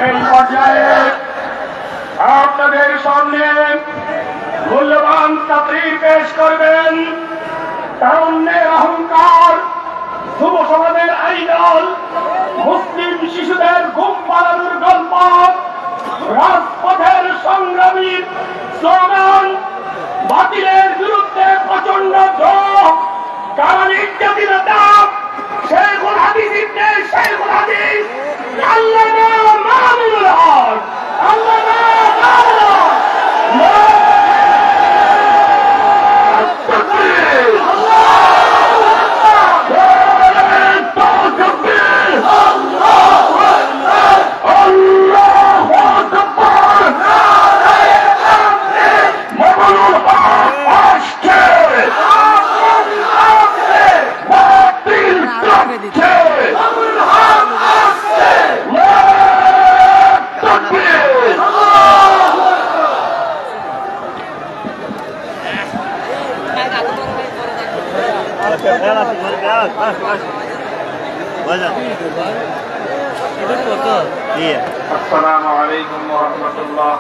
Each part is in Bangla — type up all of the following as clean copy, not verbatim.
এই পর্যায়ে আপনাদের সামনে মূল্যবান তাকরীর পেশ করবেন তারুণ্যের অহংকার, যুব সমাজের আইডল, মুসলিম শিশুদের ঘুম পাড়ানোর গল্প, রাজপথের সংগ্রামী স্লোগান, বাতিলের বিরুদ্ধে প্রচন্ড জোর, কারণ নির্যাতিতা শেখুল হাদিস ইবনে শেখুল হাদিস আল্লামা মামুনুল হক, আল্লামা মামুনুল হক। السلام عليكم ورحمة الله.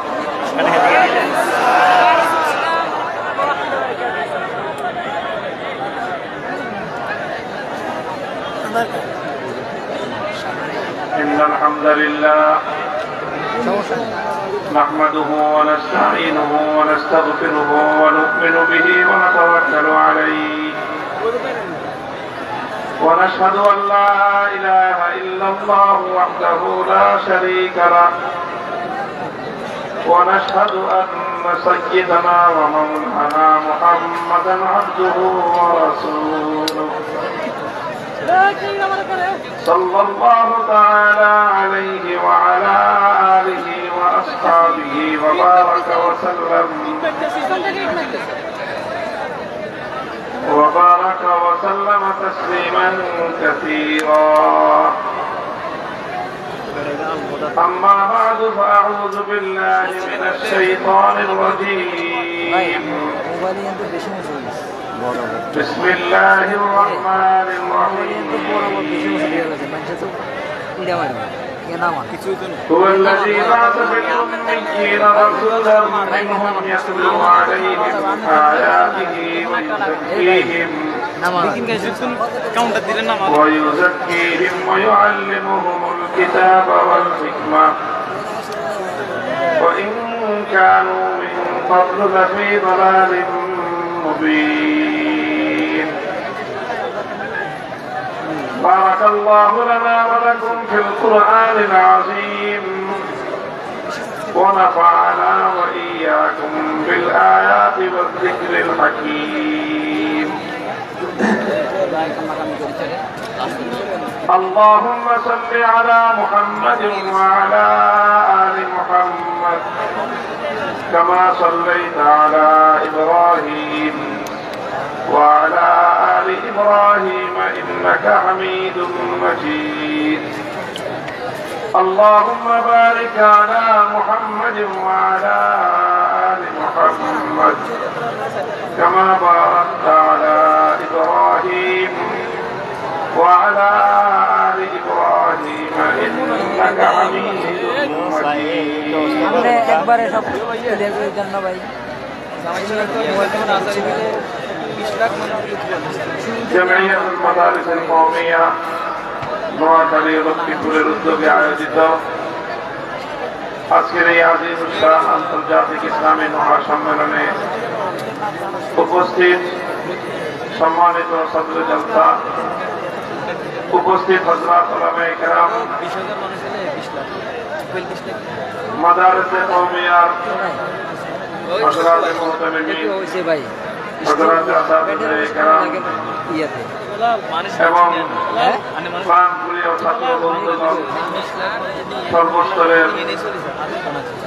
إن الحمد لله نحمده ونستعينه ونستغفره ونؤمن به ونتوكل عليه ونشهد أن لا إله إلا الله وحده لا شريك له ونشهد أن سيدنا ومولانا محمدا عبده ورسوله صلى الله تعالى عليه وعلى آله وأصحابه وبارك وسلم تسليما كثيرا. أما بعد فأعوذ بالله من الشيطان الرجيم. بسم الله الرحمن الرحيم. هو الذي بعث في الأميين رسولا منهم يتلو عليهم آياته ويزكيهم ويعلمهم الكتاب والحكمة وإن كانوا من قبل لفي ضلال مبين. بارك الله لنا ولكم في القرآن العظيم ونفعنا وإياكم بالآيات والذكر الحكيم. اللهم صل على محمد وعلى آل محمد كما صليت على إبراهيم وعلى آل إبراهيم إنك حميد مجيد. اللهم بارك على محمد وعلى آل محمد كما باركت على إبراهيم وعلى آل إبراهيم إنك حميد مجيد. جمعية المدارس القومية নোয়াখালী লক্ষ্মীপুরের উদ্যোগে আয়োজিত আজকের এই আজিজুল শাহ আন্তর্জাতিক ইসলামী মহাসম্মেলনে উপস্থিত সম্মানিত ছাত্র জনতা, উপস্থিত হযরত উলামায়ে কেরাম, মাদারিসে কওমিয়ার হযরত মুহতামিমিন, হযরত আসাতিজে কেরাম এবং প্রাণপ্রিয় ছাত্র বন্ধুগণ, সর্বস্তরের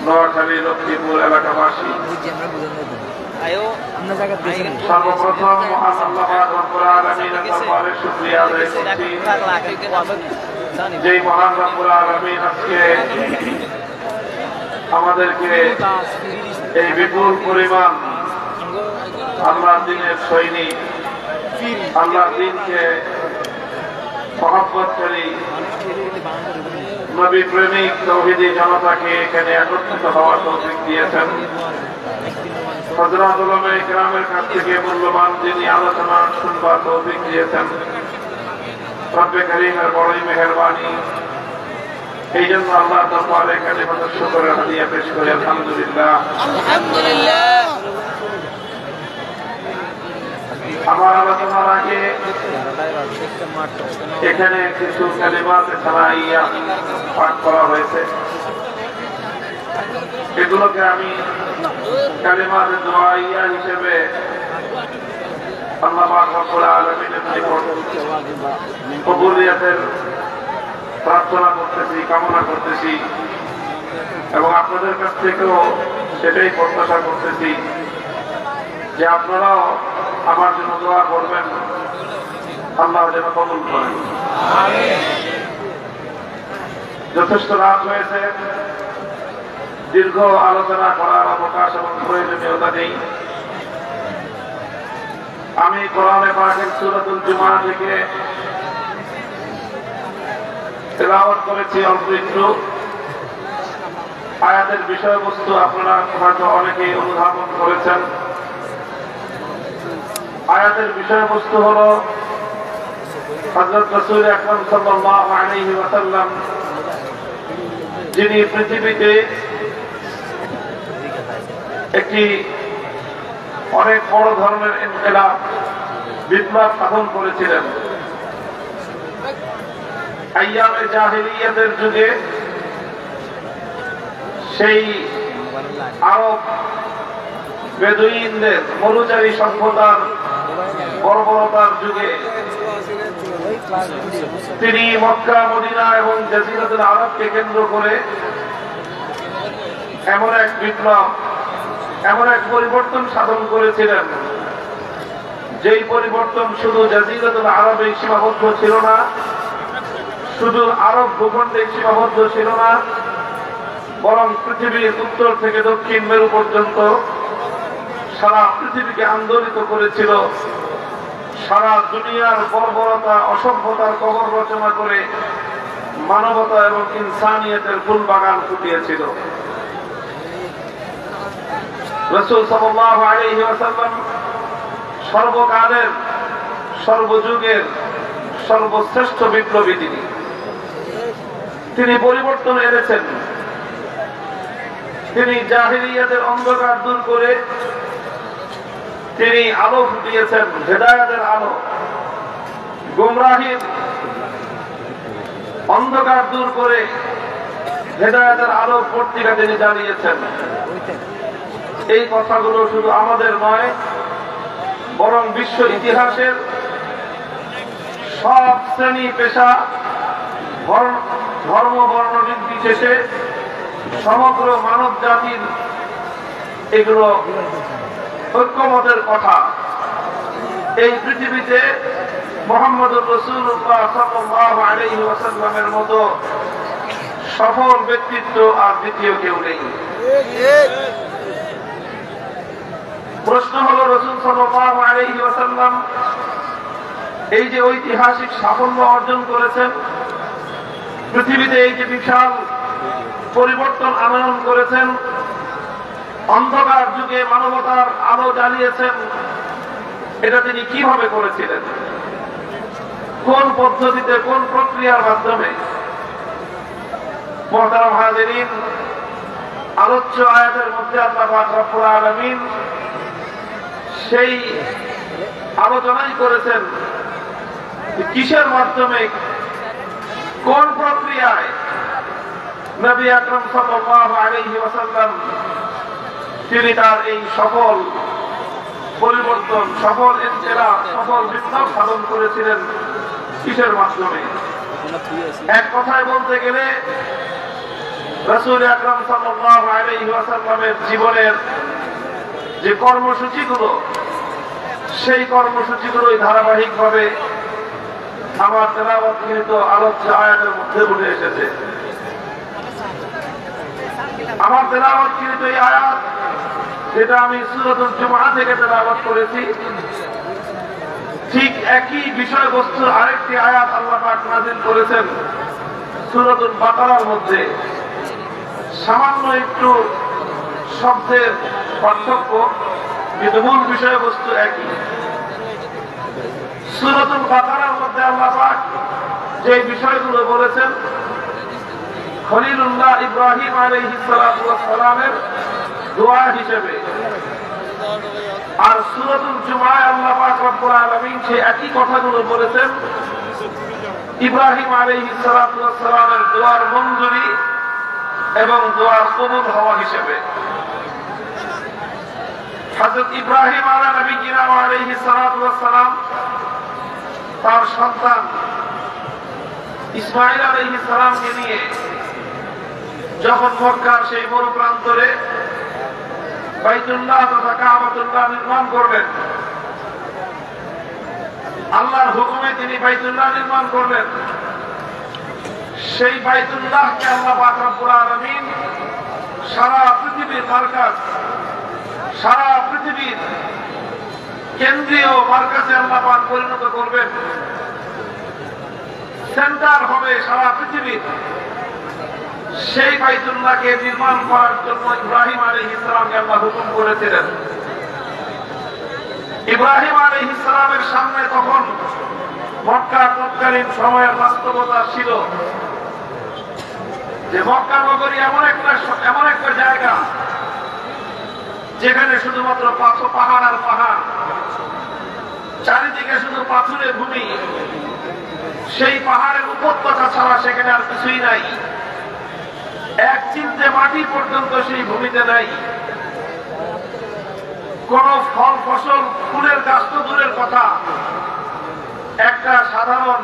নোয়াখালী লক্ষ্মীপুর এলাকাবাসী, সর্বপ্রথম মহান আল্লাহ রাব্বুল আলামিনের দরবারে শুকরিয়া আদায় করছি, যেই মহান রাব্বুল আলামিন আজকে আমাদেরকে এই বিপুল পরিমাণ আল্লাহর দ্বীনের সৈনিক, আল্লাহর দ্বীনকে মহব্বত করি, নবী প্রেমিক তৌহিদি জনতাকে এখানে একত্রিত হওয়ার তৌফিক দিয়েছেন। হযরত উলামায়ে কেরামের কাছ থেকে মূল্যবান যিনি আলোচনা শুনবার তৌফিক দিয়েছেন, রব্বে কারীমের বড়ই মেহেরবানি। এই জন্য আল্লাহ দরবারে কালিমাতুশ শুকরের হাদিয়া পেশ করি আলহামদুলিল্লাহ। আমার আলোচনার আগে এখানে কিছু কালিমাত সানাইয়া পাঠ করা হয়েছে, এগুলোকে আমি কালিমাত দুআইয়া হিসেবে আল্লাহ পাক রব্বুল আলামিনের নিকট কবুলিয়তের প্রার্থনা করতেছি, কামনা করতেছি এবং আপনাদের কাছ থেকেও সেটাই প্রত্যাশা করতেছি যে আপনারাও আমার জন্য দোয়া করবেন, আল্লাহ যেন কবুল করেন। যথেষ্ট রাত হয়েছে, দীর্ঘ আলোচনা করার অবকাশ এবং প্রয়োজনীয়তা নেই। আমি কোরআনে পাকের সূরাতুল জুমআ থেকে তেলাওয়াত করেছি অল্প একটু। আয়াতের বিষয়বস্তু আপনারা হয়তো অনেকেই অনুধাবন করেছেন। আয়াতের বিষয়বস্তু হলো হযরত রাসূল আকরাম সাল্লাল্লাহু আলাইহি ওয়াসাল্লাম যিনি পৃথিবীতে একটি অনেক বড় ধরনের ইনকিলাব, বিপ্লব সাধন করেছিলেন। আইয়ামে জাহিলিয়াতের যুগে সেই আরব বেদুইনদের মরুচারী সভ্যতার বর্বরতার যুগে তিনি মক্কা, মদিনা এবং জাজিরাতুল আরবকে কেন্দ্র করে এমন এক বিপ্লব, এমন এক পরিবর্তন সাধন করেছিলেন, যেই পরিবর্তন শুধু জাজিরাতুল আরবে সীমাবদ্ধ ছিল না, শুধু আরব ভূখণ্ডে সীমাবদ্ধ ছিল না, বরং পৃথিবীর উত্তর থেকে দক্ষিণ মেরু পর্যন্ত সারা পৃথিবীকে আন্দোলিত করেছিল। সারা দুনিয়ার বর্বরতা, অসভ্যতার কবর রচনা করে মানবতা এবং ইনসানিয়তের ফুল বাগান ফুটিয়েছিল। রাসূল সাল্লাল্লাহু আলাইহি ওয়াসাল্লাম সর্বকালের, সর্বযুগের সর্বশ্রেষ্ঠ বিপ্লবী তিনি পরিবর্তন এনেছেন। তিনি জাহিলিয়াতের অন্ধকার দূর করে তিনি আলো ফুটিয়েছেন, হেদায়েতের আলো। গুমরাহির অন্ধকার দূর করে হেদায়েতের আলো পত্রিকা তিনি জ্বালিয়েছেন। এই কথাগুলো শুধু আমাদের নয়, বরং বিশ্ব ইতিহাসের সব শ্রেণী পেশা, ধর্ম, বর্ণ নির্বিশেষে সমগ্র মানব জাতির এগুলো ঐক্যমতের কথা। এই পৃথিবীতে মুহাম্মদুর রাসূলুল্লাহ সাল্লাল্লাহু আলাইহি ওয়াসাল্লামের মতো সফল ব্যক্তিত্ব আর দ্বিতীয় কেউ নেই। প্রশ্ন হলো, রাসূল সাল্লাল্লাহু আলাইহি ওয়াসাল্লাম এই যে ঐতিহাসিক সাফল্য অর্জন করেছেন, পৃথিবীতে এই যে বিশাল পরিবর্তন আনয়ন করেছেন, অন্ধকার যুগে মানবতার আলো জ্বালিয়েছেন, এটা তিনি কিভাবে করেছিলেন? কোন পদ্ধতিতে, কোন প্রক্রিয়ার মাধ্যমে? মুহতারাম হাজিরিন, আলোচ্য আয়াতের মধ্যে আল্লাহ পাক রব্বুল আলামিন সেই আলোচনাই করেছেন কিসের মাধ্যমে, কোন প্রক্রিয়ায় নবী আকরাম সাল্লাল্লাহু আলাইহি ওয়াসাল্লাম তিনি তার এই সফল পরিবর্তন, সফল ইনকিলাব, সফল বিপ্লব সাধন করেছিলেন, কিসের মাধ্যমে? এক কথায় বলতে গেলে রাসূল আকরাম সাল্লাল্লাহু আলাইহি ওয়াসাল্লামের জীবনের যে কর্মসূচিগুলো, সেই কর্মসূচিগুলোই ধারাবাহিকভাবে আমার তেলাওয়াতকৃত আলোচ্য আয়াতের মধ্যে উঠে এসেছে। আমার তেলাওয়াতকৃত এই আয়াত, যেটা আমি সূরাতুল জুমআ থেকে তেলাওয়াত করেছি, ঠিক একই বিষয়বস্তুর আরেকটি আয়াত আল্লাহ পাক নাযিল করেছেন সূরাতুল বাকারার মধ্যে সামান্য একটু শব্দের পার্থক্য, কিন্তু মূল বিষয়বস্তু একই। সূরাতুল বাকারার মধ্যে আল্লাহ পাক যে বিষয়গুলো বলেছেন খলিলুল্লাহ ইব্রাহিম আলাইহিস সালাতু ওয়াস সালামের দোয়া হিসেবে, আর সূরাতুল জুমায় আল্লাহ পাক রব্বুল আলামিন সেই একই কথাগুলো বলেছেন ইব্রাহিম আলাইহিস সালাতু ওয়াস সালামের দোয়ার মঞ্জুরি এবং দোয়ার কবুল হওয়া হিসেবে। হযরত ইব্রাহিম আলাইহিস সালাতু ওয়াস সালাম তার সন্তান ইসমাঈল আলাইহিস সালামকে নিয়ে যখন মক্কার সেই মরু প্রান্তরে বাইতুল্লাহ তথা কাবাতুল্লাহ নির্মাণ করবেন, আল্লাহর হুকুমে তিনি বাইতুল্লাহ নির্মাণ করলেন। সেই বাইতুল্লাহকে আল্লাহ পাক রব্বুল আলামিন সারা পৃথিবীর মারকাজ, সারা পৃথিবীর কেন্দ্রীয় মারকাজে আল্লাহ পাক পরিণত করবেন, সেন্টার হবে সারা পৃথিবীর। সেই বাইতুল্লাহকে নির্মাণ করার জন্য ইব্রাহিম আলাইহিস সালামকে আল্লাহ হুকুম করেছিলেন। ইব্রাহিম আলাইহিস সালামের সামনে তখন মক্কা তৎকালীন সময়ের বাস্তবতা ছিল যে মক্কা নগরী এমন একটা জায়গা যেখানে শুধুমাত্র পাহাড় আর পাহাড়, চারিদিকে শুধু পাথুরে ভূমি, সেই পাহাড়ের উপত্যকা ছাড়া সেখানে আর কিছুই নাই। এক চিলতে মাটি পর্যন্ত সেই ভূমিতে নাই। কোন ফল ফসল ফুলের গাছ তো দূরের কথা, একটা সাধারণ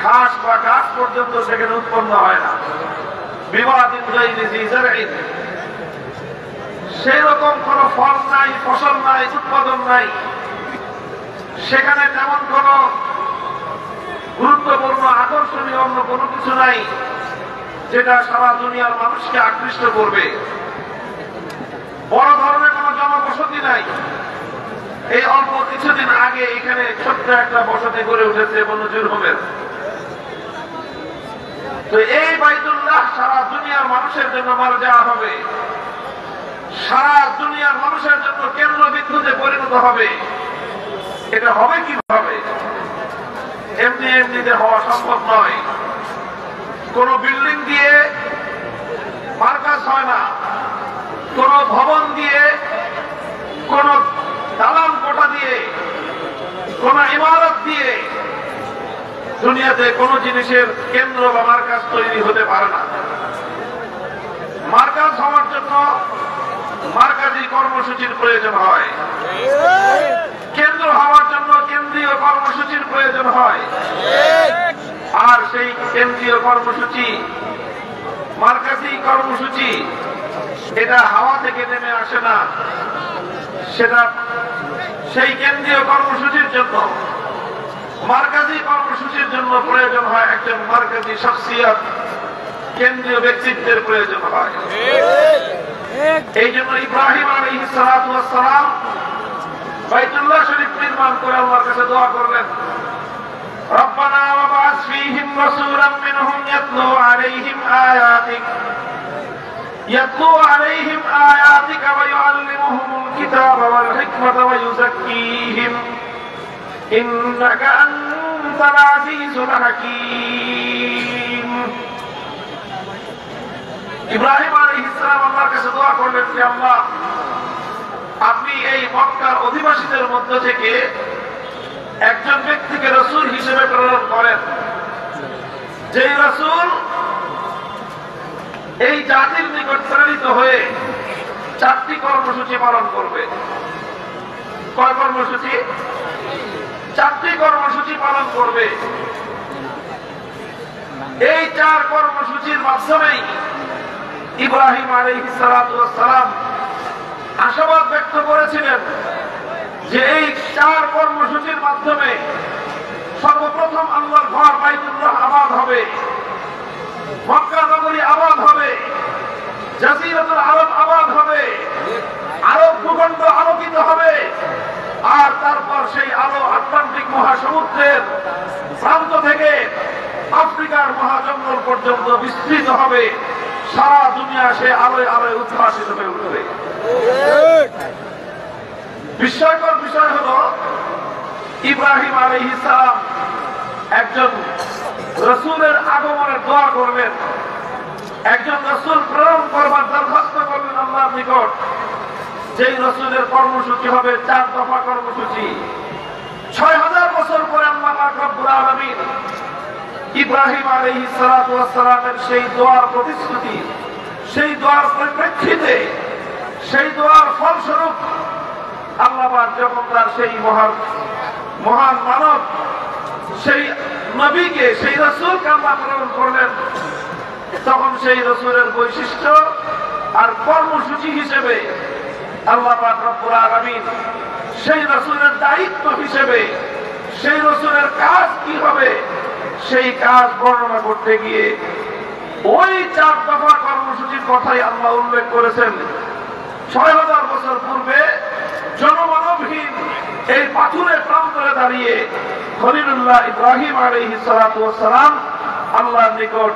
ঘাস বা গাছ পর্যন্ত সেখানে উৎপন্ন হয় না। সেই রকম কোন ফল নাই, ফসল নাই, উৎপাদন নাই। সেখানে তেমন কোন গুরুত্বপূর্ণ আকর্ষণীয় অন্য কোনো কিছু নাই যেটা সারা দুনিয়ার মানুষকে আকৃষ্ট করবে। বড় ধরনের কোন জনবসতি নাই। এই অল্প কিছুদিন আগে এখানে ছোট্ট একটা বসতি গড়ে উঠেছে বনু জুরহুমের। তো এই বাইতুল্লাহ সারা দুনিয়ার মানুষের জন্য মর্যাদা হবে, সারা দুনিয়ার মানুষের জন্য কেন্দ্রবিন্দুতে পরিণত হবে। এটা হবে কিভাবে? এমনি এমনিতে হওয়া সম্ভব নয়। কোন বিল্ডিং দিয়ে মার্কাজ হয় না, কোন ভবন দিয়ে, কোন দালান কোঠা দিয়ে, কোন ইমারত দিয়ে দুনিয়াতে কোন জিনিসের কেন্দ্র বা মার্কাজ তৈরি হতে পারে না। মার্কাজ হওয়ার জন্য মার্কাজি কর্মসূচির প্রয়োজন হয়, কেন্দ্র হওয়ার জন্য কেন্দ্রীয় কর্মসূচির প্রয়োজন হয়। আর সেই কেন্দ্রীয় কর্মসূচি, মার্কাজি কর্মসূচি, এটা হাওয়া থেকে নেমে আসে না। সেটা সেই কেন্দ্রীয় কর্মসূচির জন্য, মার্কাজি কর্মসূচির জন্য প্রয়োজন হয় একজন মার্কাজি শখসিয়ত, কেন্দ্রীয় ব্যক্তিত্বের প্রয়োজন হয়। এই জন্য ইব্রাহিম আলাইহিস সালাতু ওয়াস সালাম বাইতুল্লাহ শরীফ নির্মাণ করে আল্লাহর কাছে দোয়া করলেন, রব্বানা ওয়াবআস ফীহিম রাসূলাম মিনহুম ইয়াতলু আলাইহিম আয়াতিকা ওয়া ইউআল্লিমুহুমুল কিতাবা ওয়াল হিকমাতা ওয়া ইউযাক্কিহিম ইন্নাকা আনতাল আজিজুল হাকীম। ইব্রাহিম আলাইহিস সালাম আল্লাহর কাছে দোয়া করলেন যে আল্লাহ, আপনি এই মক্কার অধিবাসীদের মধ্য থেকে একজন ব্যক্তিকে রাসূল হিসেবে প্রেরণ করেন, যেই রাসূল এই জাতির নিকট প্রেরিত হয়ে 4টি কর্মসূচি পালন করবে। কয় কর্মসূচি? 4টি কর্মসূচি পালন করবে। এই 4 কর্মসূচির মাধ্যমেই ইব্রাহিম আলাইহিস সালাতু ওয়াস সালাম আশাবাদ ব্যক্ত করেছিলেন যে এই 4 কর্মসূচির মাধ্যমে সর্বপ্রথম আল্লাহর ঘর বাইতুল্লাহ আবাদ হবে, মক্কা নগরী আবাদ হবে, জাজিরাতুল আরব আবাদ হবে, আরব ভূখণ্ড আলোকিত হবে। আর তারপর সেই আলো আটলান্টিক মহাসমুদ্রের প্রান্ত থেকে আফ্রিকার মহাজঙ্গল পর্যন্ত বিস্তৃত হবে, সারা দুনিয়া সে আলোয় আলোয় উদ্ভাসিত হয়ে উঠবে। বিস্ময়কর বিষয় হলো, ইব্রাহিম আলাইহিস সালাম একজন রাসূলের আগমনের দোয়া করলেন, একজন রাসূল প্রেরণ করবার দরখাস্ত করলেন আল্লাহর নিকট। যেই রাসূলের কর্মসূচি হবে 4 দফা কর্মসূচি। 6000 বছর পরে আল্লাহ পাক রব্বুল আলামিন ইব্রাহিম আলাইহিস সালাতু ওয়াস সালামের সেই দোয়ার প্রতিশ্রুতি, সেই দোয়ার পরিপ্রেক্ষিতে, সেই দোয়ার ফলস্বরূপ আল্লাহ পাক যখন তার সেই মহান মানব, সেই নবীকে, সেই রাসূলকে আল্লাহ প্রেরণ করলেন, তখন সেই রাসূলের বৈশিষ্ট্য আর কর্মসূচি হিসেবে আল্লাহ পাক রব্বুল আলামিন সেই রাসূলের দায়িত্ব হিসেবে, সেই রাসূলের কাজ কি হবে, সেই কাজ বর্ণনা করতে গিয়ে ওই 4 দফা কর্মসূচির কথাই আল্লাহ উল্লেখ করেছেন। 6000 বছর পূর্বে জনমানবহীন এই পাথুরে প্রান্তরে দাঁড়িয়ে খলিলুল্লাহ ইব্রাহিম আলাইহিস সালাতু ওয়াস সালাম আল্লাহর নিকট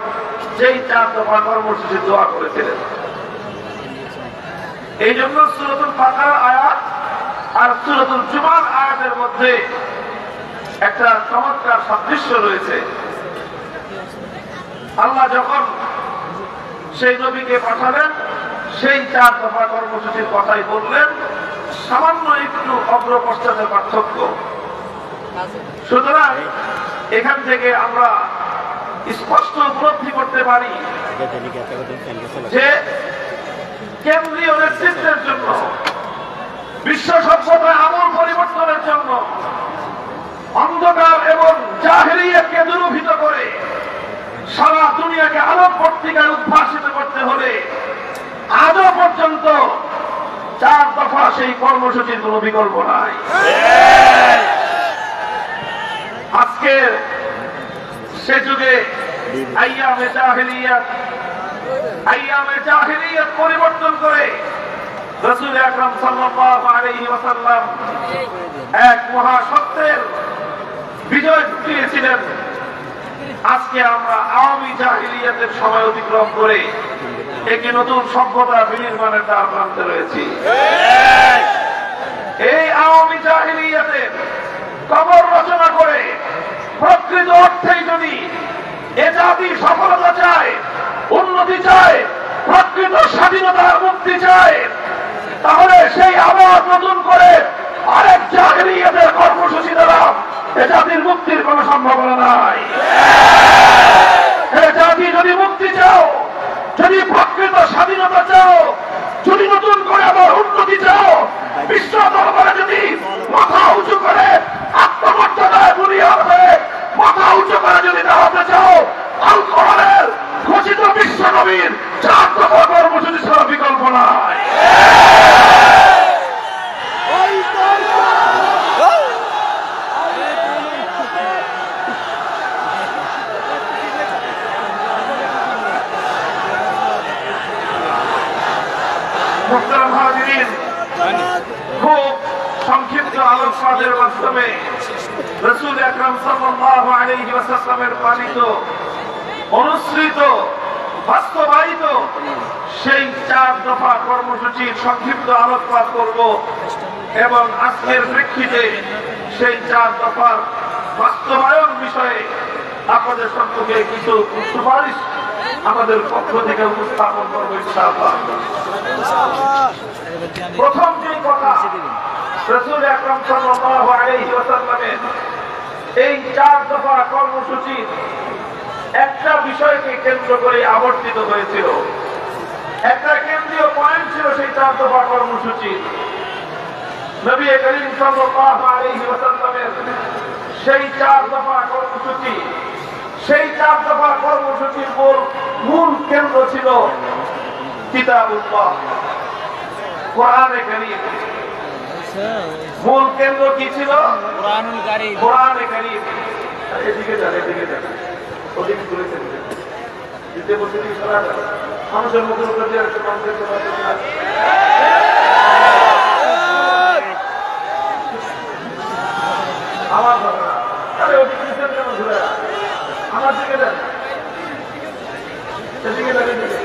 যেই 4 দফা কর্মসূচি দোয়া করেছিলেন। এই জন্য সূরাতুল বাকারা আয়াত আর সূরাতুল জুমার আয়াতের মধ্যে একটা চমৎকার সাদৃশ্য রয়েছে। আল্লাহ যখন সেই নবীকে পাঠালেন, সেই 4 দফা কর্মসূচির কথাই বললেন, সামান্য একটু অগ্রপশ্চাতের পার্থক্য। সুতরাং এখান থেকে আমরা স্পষ্ট উপলব্ধি করতে পারি যে কেন্দ্রীয় নেতৃত্বের জন্য, বিশ্ব সভ্যতায় আমূল পরিবর্তনের জন্য, অন্ধকার এবং জাহেলিয়াতকে দূরীভূত করে সারা দুনিয়াকে আলোক পত্রিকায় উদ্ভাসিত করতে হলে আজও পর্যন্ত 4 দফা সেই কর্মসূচির কোন বিকল্প নাই। আজকে সে যুগে আইয়ামে জাহেলিয়াত পরিবর্তন করে রাসূল আকরাম সাল্লাল্লাহু আলাইহি ওয়াসাল্লাম এক মহা সত্যের বিজয় ঘটিয়েছিলেন। আজকে আমরা আওয়ামী জাহেলিয়াতের সময় অতিক্রম করে একটি নতুন সভ্যতা বিনির্মাণের দ্বার প্রান্তে রয়েছি। এই আওয়ামী জাহেলিয়াতের কবর রচনা করে প্রকৃত অর্থেই যদি এ জাতি সফলতা চায়, উন্নতি চায়, প্রকৃত স্বাধীনতার মুক্তি চায়, তাহলে সেই আবার নতুন করে আরেক জাহেলিয়াতের কর্মসূচি দ্বারা এ জাতির মুক্তির কোন সম্ভাবনা নাই। এ জাতি যদি মুক্তি চাও, যদি প্রকৃত স্বাধীনতা চাও, যদি নতুন করে আবার উন্নতি চাও, বিশ্ব দরবারে যদি মাথা উঁচু করে আত্মমর্যাদায় বুনিয়াদ হয়ে মাথা উঁচু করে যদি দাঁড়াতে চাও, আল কোরআনের ঘোষিত বিশ্ব নবীর 4 দফা কর্মসূচি ছাড়া বিকল্প নাই। খুব সংক্ষিপ্ত আলোচনার মাধ্যমে রাসূল আকরাম সাল্লাল্লাহু আলাইহি ওয়াসাল্লামের পালিত, অনুসৃত, বাস্তবায়িত সেই 4 দফা কর্মসূচির সংক্ষিপ্ত আলোকপাত করব এবং আজকের প্রেক্ষিতে সেই 4 দফার বাস্তবায়ন বিষয়ে আপনাদের সম্মুখে কিছু সুপারিশ আমাদের পক্ষ থেকে উপস্থাপন করব ইনশাআল্লাহ। প্রথম যে কথা, রাসূল আকরাম সাল্লাল্লাহু আলাইহি ওয়াসাল্লামের এই 4 দফা কর্মসূচি একটা বিষয়কে কেন্দ্র করে আবর্তিত হয়েছিল। একটা কেন্দ্রীয় পয়েন্ট ছিল সেই 4 দফা কর্মসূচি। নবী করিম সাল্লাল্লাহু আলাইহি ওয়াসাল্লামের সেই 4 দফা কর্মসূচি, সেই 4 দফা কর্মসূচির মূল কেন্দ্র ছিল কিতাবুল্লাহ, কোরআনে কারীম। মূল কেন্দ্র কি ছিল? কোরআনে কারীম। এদিকে যান, এদিকে যান, ওদিকে ঘুরেছেন, দিতে বলতে মানুষের মুখের উপর দিয়ে একটা কনসেপ্ট আমার ওদিকে কেন ঘুরে আমার দিকে এদিকে দেন, এদিকে দেন, এদিকে।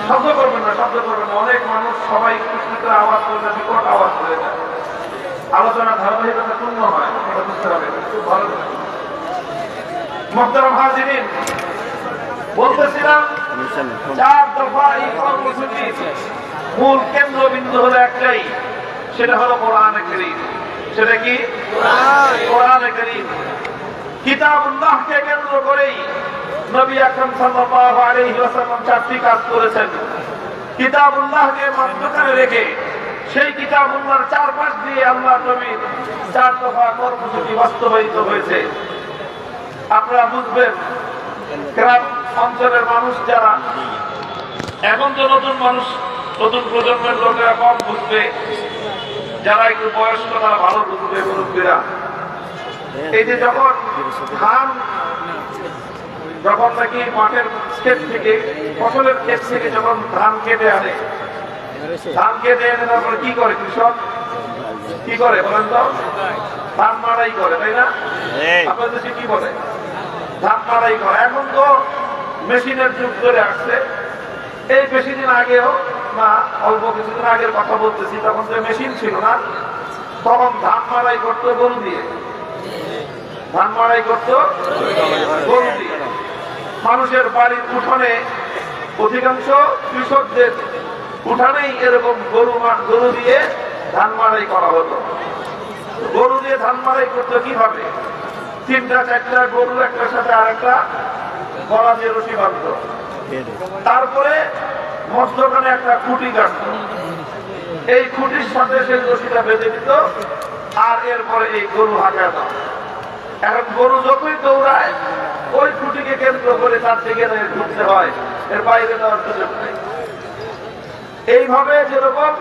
শব্দ করবেন না, শব্দ করবেন না। অনেক মানুষ সবাই খুশমিতে আওয়াজ করে না, বিকট আওয়াজ করে যায়। আলোচনা ধারাবাহিকতা পূর্ণ হয়, এটা বুঝতে হবে। খুব ভালো মুহতারাম হাজিরিন, বলতেছিলাম 4 দফা এই কর্মসূচির মূল কেন্দ্রবিন্দু হলো একটাই, সেটা হলো কোরআনে কারীম। সেটা কি? কোরআনে কারীম। কিতাবুল্লাহকে কেন্দ্র করেই নবী আকরাম সাল্লাল্লাহু আলাইহি ওয়াসাল্লাম 4টি কাজ করেছেন। কিতাবুল্লাহকে মধ্যখানে রেখে সেই কিতাবুল্লাহর চারপাশ দিয়ে আল্লাহর নবীর 4 দফা কর্মসূচি বাস্তবায়িত হয়েছে। আপনারা বুঝবেন, গ্রাম অঞ্চলের মানুষ যারা, এখন তো নতুন মানুষ, নতুন প্রজন্মের লোকেরা কম বুঝবে, যারা একটু বয়স্ক তারা ভালো বুঝবে, মুরব্বীরা। এই যে যখন ধান, যখন নাকি মাঠের ক্ষেত থেকে, ফসলের ক্ষেত থেকে যখন ধান কেটে আনে, ধান কেটে এনে তারপরে কি করে কৃষক? কি করে বলেন তো? ধান মাড়াই করে, তাই না? আপনাদের দেশে কি বলে? ধান মাড়াই করে। এখন তো মেশিনের যুগ ধরে আসছে। এই বেশিদিন আগেও না, অল্প কিছুদিন আগের কথা বলতেছি, তখন তো মেশিন ছিল না, তখন ধান মাড়াই করতো গরু দিয়ে। ধান মাড়াই করতো গরু দিয়ে। মানুষের বাড়ির উঠোনে, অধিকাংশ কৃষকদের উঠানেই এরকম গরু দিয়ে ধান মাড়াই করা হতো। গরু দিয়ে ধান মাড়াই করতো কিভাবে? 3-4টা গরু একটার সাথে আর একটা গলা দিয়ে রশি বাঁধত, তারপরে মধ্যখানে একটা খুঁটি কাটত, এই খুঁটির সাথে সেই রশিটা বেঁধে দিত, আর এরপরে এই গরু হাঁকা দাও। এখন গরু যতই দৌড়ায় ওই খুঁটিকে কেন্দ্র করে তার দিকে ঘুরতে হয়, এর বাইরে দেওয়ার সুযোগ নেই। এইভাবে যেরকম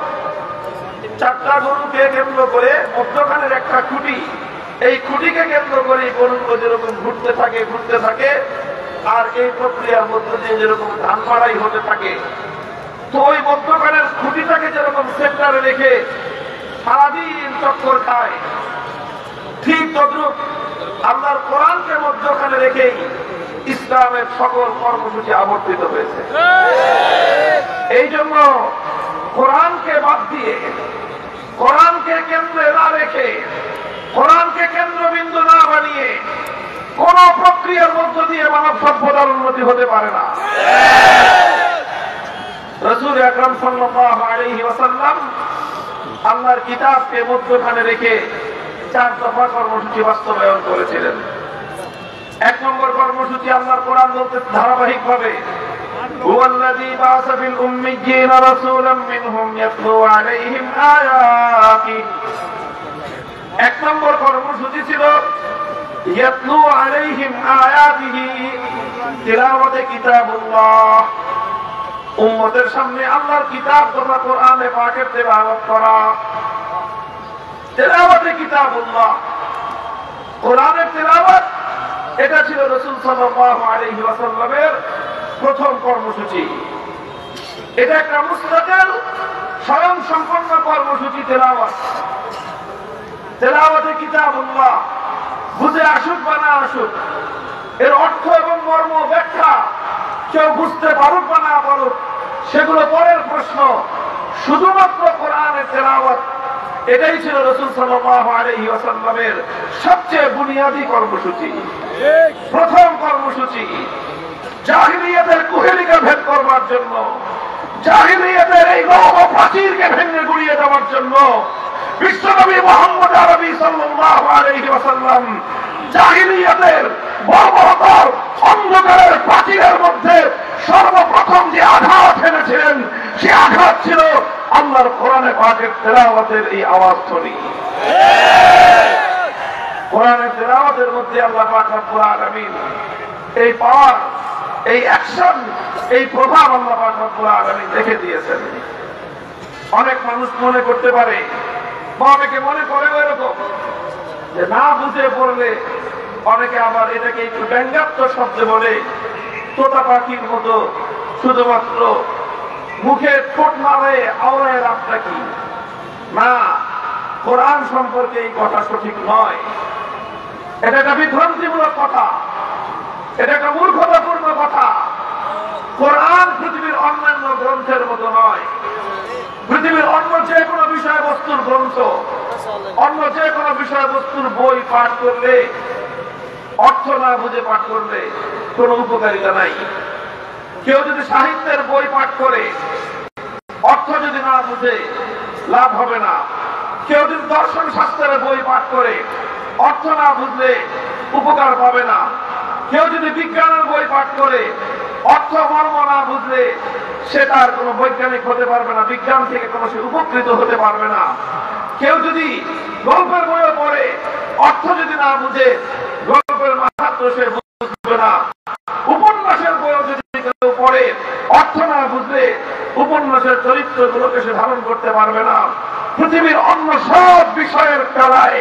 4টা গরুকে কেন্দ্র করে মধ্যখানের একটা খুঁটি, এই খুঁটিকে কেন্দ্র করে গরুগুলো যেরকম ঘুরতে থাকে, আর এই প্রক্রিয়ার মধ্যে দিয়ে যেরকম ধান মাড়াই হতে থাকে, তো ওই মধ্যখানের খুঁটিটাকে যেরকম সেন্টারে রেখে সারাদিন চক্কর খায়, ঠিক তদ্রুপ আল্লাহর কোরআনকে মধ্যখানে রেখেই ইসলামের সকল কর্মসূচি আবর্তিত হয়েছে। এই জন্য কোরআনকে বাদ দিয়ে, কোরআনকে কেন্দ্রে না রেখে, কোরআনকে কেন্দ্রবিন্দু না বানিয়ে কোন প্রক্রিয়ার মধ্য দিয়ে মানব সভ্যতার উন্নতি হতে পারে না। রাসূল আকরাম সাল্লাল্লাহু আলাইহি ওয়াসাল্লাম আল্লাহর কিতাবকে মধ্যখানে রেখে 4 দফা কর্মসূচি বাস্তবায়ন করেছিলেন। 1 নম্বর কর্মসূচি আল্লাহর কোরআন বলতে ধারাবাহিকভাবে হুয়াল্লাযী বা'আসা ফিল উম্মিয়্যিনা রাসূলাম মিনহুম ইয়াতলু আলাইহিম আয়াতিহি। 1 নম্বর কর্মসূচি ছিল ইয়াতলু আলাইহিম আয়াতিহি, তিলাওয়াতে কিতাবুল্লাহ, উম্মতের সামনে আল্লাহর কিতাব তথা কোরআনে পাকের তেলাওয়াত করা। তেলাওয়াতে কিতাবুল্লাহ, কোরআনের তেলাওয়াত, এটা ছিল রাসূল সাল্লাল্লাহু আলাইহি ওয়াসাল্লামের প্রথম কর্মসূচি। এটা একটা মুস্তাকিল স্বয়ং সম্পন্ন কর্মসূচি। তেলাওয়াতে কিতাবুল্লাহ, বুঝে আসুক বা না আসুক, এর অর্থ এবং মর্ম ব্যাখ্যা কেউ বুঝতে পারুক বা না পারুক, সেগুলো পরের প্রশ্ন। শুধুমাত্র কোরআনের তেলাওয়াত, এটাই ছিল রাসূল সাল্লাল্লাহু আলাইহি ওয়াসাল্লামের সবচেয়ে বুনিয়াদী কর্মসূচি, প্রথম কর্মসূচি। জাহিলিয়াতের কুহেলিকা ভেদ করবার জন্য, জাহিলিয়াতের এই লৌহ প্রাচীরকে ভেঙে গুড়িয়ে দেওয়ার জন্য বিশ্বনবী মুহাম্মদ আরবি সাল্লাল্লাহু আলাইহি ওয়াসাল্লাম জাহিলিয়াতের বর্বরতার অন্ধকারের প্রাচীরের মধ্যে সর্বপ্রথম যে আঘাত এনেছিলেন, সে আঘাত ছিল আল্লাহর কোরআনে পাকের তেলাওয়াতের এই আওয়াজ ধ্বনি। কোরআনের তেলাওয়াতের মধ্যে আল্লাহ পাক রব্বুল আলামিন এই পাওয়ার, এই অ্যাকশন, এই প্রভাব আল্লাহ পাক রব্বুল আলামিন রেখে দিয়েছেন। অনেক মানুষ মনে করতে পারে, বা অনেকে মনে করে এরকম যে না বুঝে পড়লে, অনেকে আবার এটাকে একটু ব্যঙ্গাত্মক শব্দে বলে, তোতা পাখির মতো শুধুমাত্র মুখে ঠোঁট মারে আওড়ায় লাভটা কি? না, কোরআন সম্পর্কে এই কথা সঠিক নয়। এটা একটা বিভ্রান্তিমূলক কথা, এটা একটা মূর্খতাপূর্ণ কথা। কোরআন পৃথিবীর অন্যান্য গ্রন্থের মতো নয়। পৃথিবীর অন্য যে কোনো বিষয়বস্তুর গ্রন্থ, অন্য যে কোনো বিষয়বস্তুর বই পাঠ করলে, অর্থ না বুঝে পাঠ করলে কোনো উপকারিতা নাই। কেউ যদি সাহিত্যের বই পাঠ করে অর্থ যদি না বুঝে লাভ হবে না। কেউ যদি দর্শন শাস্ত্রের বই পাঠ করে অর্থ না বুঝলে উপকার পাবে না। কেউ যদি বিজ্ঞানের বই পাঠ করে অর্থ মর্ম না বুঝলে সে তার কোনো বৈজ্ঞানিক হতে পারবে না, বিজ্ঞান থেকে কোনো সে উপকৃত হতে পারবে না। কেউ যদি গল্পের বইও পড়ে অর্থ যদি না বুঝে গল্পের মাহাত্ম্য সে বুঝবে না। উপন্যাসের বইও যদি কেউ পড়ে অর্থ না বুঝলে উপন্যাসের চরিত্রগুলোকে সে ধারণ করতে পারবে না। পৃথিবীর অন্য সব বিষয়ের বেলায়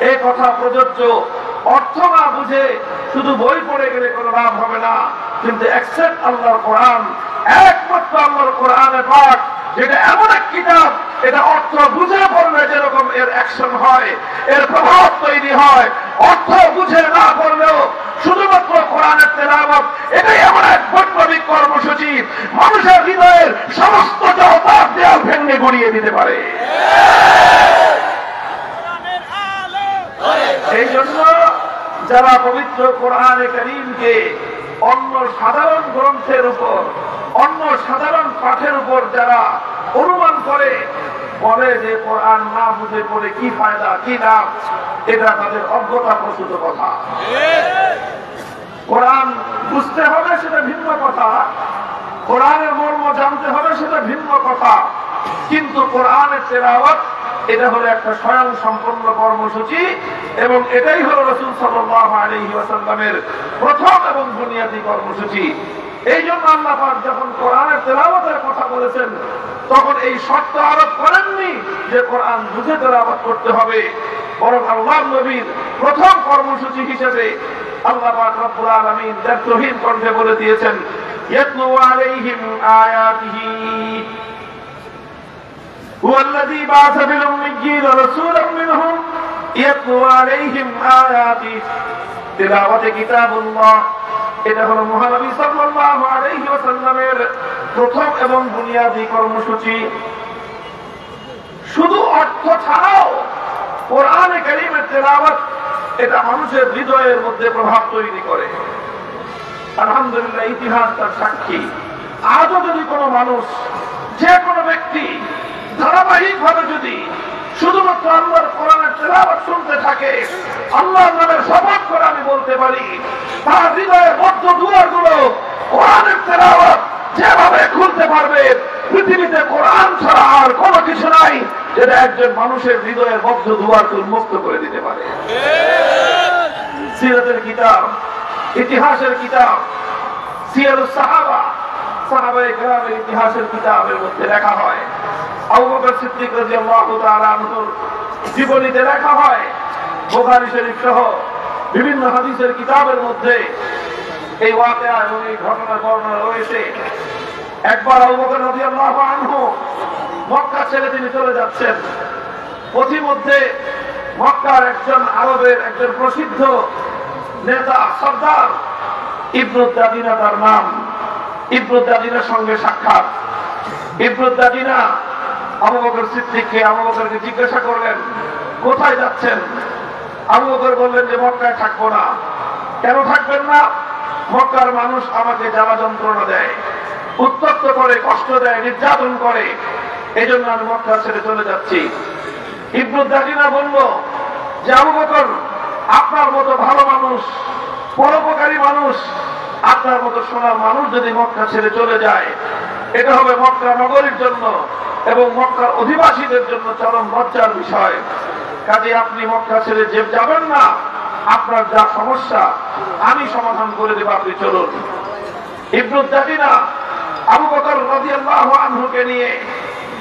এই কথা প্রযোজ্য। অর্থ না বুঝে শুধু বই পড়ে গেলে কোনো লাভ হবে না। কিন্তু এক্সেপ্ট আল্লাহর কোরআন, একমাত্র আল্লাহর কোরআনের পাঠ, যেটা এমন এক কিতাব, এটা অর্থ বুঝে পড়লে যেরকম এর অ্যাকশন হয়, এর প্রভাব তৈরি হয়, অর্থ বুঝে না পড়লেও শুধুমাত্র কোরআনের তেলাওয়াত, এটাই এমন এক বৈপ্লবিক কর্মসূচি, মানুষের হৃদয়ের সমস্ত জড়তার দেয়াল ভেঙে গড়িয়ে দিতে পারে। এই জন্য যারা পবিত্র কোরআনে কারীমকে অন্য সাধারণ গ্রন্থের উপর, অন্য সাধারণ পাঠের উপর যারা অনুমান করে বলে যে কোরআন না বুঝে পড়ে কি ফায়দা, কি লাভ, এটা তাদের অজ্ঞতা প্রসূত কথা। কোরআন বুঝতে হবে সেটা ভিন্ন কথা, কোরআনের মর্ম জানতে হবে সেটা ভিন্ন কথা, কিন্তু কোরআনের তেলাওয়াত এটা হলো একটা স্বয়ং সম্পন্ন কর্মসূচি এবং এটাই হলো রাসূল সাল্লাল্লাহু আলাইহি ওয়াসাল্লামের প্রথম এবং বুনিয়াদী কর্মসূচি। এই জন্য আল্লাহ পাক যখন কোরআনের তেলাওয়াতের কথা বলেছেন তখন এই শর্ত আরোপ করেননি যে কোরআন বুঝে তেলাওয়াত করতে হবে, বরং আল্লাহর নবীর প্রথম কর্মসূচি হিসেবে আল্লাহ পাক রব্বুল আলামিন দায়িত্বহীন কণ্ঠে বলে দিয়েছেন, ইয়াতলু আলাইহিম আয়াতিহি هو الذي بعث بالأميين رسولا منهم يتلو عليهم آياته تلاوة كتاب الله। এটা হলো মহানবী সাল্লাল্লাহু আলাইহি ওয়াসাল্লামের প্রথম এবং বুনিয়াদী কর্মসূচি। শুধু অর্থ ছাড়াও কোরআনে কারীমের তেলাওয়াত এটা মানুষের হৃদয়ের মধ্যে প্রভাব তৈরি করে। আলহামদুলিল্লাহ, ইতিহাস তার সাক্ষী। আজও যদি কোনো মানুষ, যে কোনো ব্যক্তি ধারাবাহিক ভাবে যদি শুধুমাত্র আল্লাহর কোরআনের তেলাওয়াত শুনতে থাকে, আল্লাহর নামের শপথ করে আমি বলতে পারি তার হৃদয়ের বদ্ধ দুয়ারগুলো কোরআনের তেলাওয়াত যেভাবে খুলতে পারবে, পৃথিবীতে কোরআন ছাড়া আর কোনো কিছু নাই যেটা একজন মানুষের হৃদয়ের বদ্ধ দুয়ারকে উন্মুক্ত করে দিতে পারে। সিরাতের কিতাব, ইতিহাসের কিতাব, সিয়ারুস সাহাবা, সাহাবায়ে কেরামের ইতিহাসের কিতাবের মধ্যে লেখা হয়, আবু বকর সিদ্দিক রাদিয়াল্লাহু তাআলা আনহুর জীবনীতে লেখা হয়, বুখারী শরীফ সহ বিভিন্ন হাদিসের কিতাবের মধ্যে এই ওয়াকিয়া এবং এই ঘটনার বর্ণনা রয়েছে। একবার আবু বকর রাদিয়াল্লাহু আনহু মক্কা ছেড়ে তিনি চলে যাচ্ছেন। পথিমধ্যে মক্কার একজন আরবের একজন প্রসিদ্ধ নেতা সর্দার ইবনু দাদিনা তার নাম, ইবনু দাদিনার সঙ্গে সাক্ষাৎ। ইবনু দাদিনা আবু বকর সিদ্দিককে, আবু বকরকে জিজ্ঞাসা করলেন কোথায় যাচ্ছেন? আবু বকর বললেন যে মক্কায় থাকবো না। কেন থাকবেন না? মক্কার মানুষ আমাকে জ্বালা যন্ত্রণা দেয়, উত্ত্যক্ত করে, কষ্ট দেয়, নির্যাতন করে, এই জন্য আমি মক্কা ছেড়ে চলে যাচ্ছি। ইবনু দাদিনা বলল যে আবু বকর, আপনার মতো ভালো মানুষ, পরোপকারী মানুষ, আপনার মতো সোনার মানুষ যদি মক্কা ছেড়ে চলে যায়, এটা হবে মক্কা নগরীর জন্য এবং মক্কার অধিবাসীদের জন্য চরম লজ্জার বিষয়। কাজে আপনি মক্কা ছেড়ে যে যাবেন না, আপনার যা সমস্যা আমি সমাধান করে দেব, আপনি চলুন। ইবনু দাদিনা আবু বকর রাদিয়াল্লাহু আনহুকে নিয়ে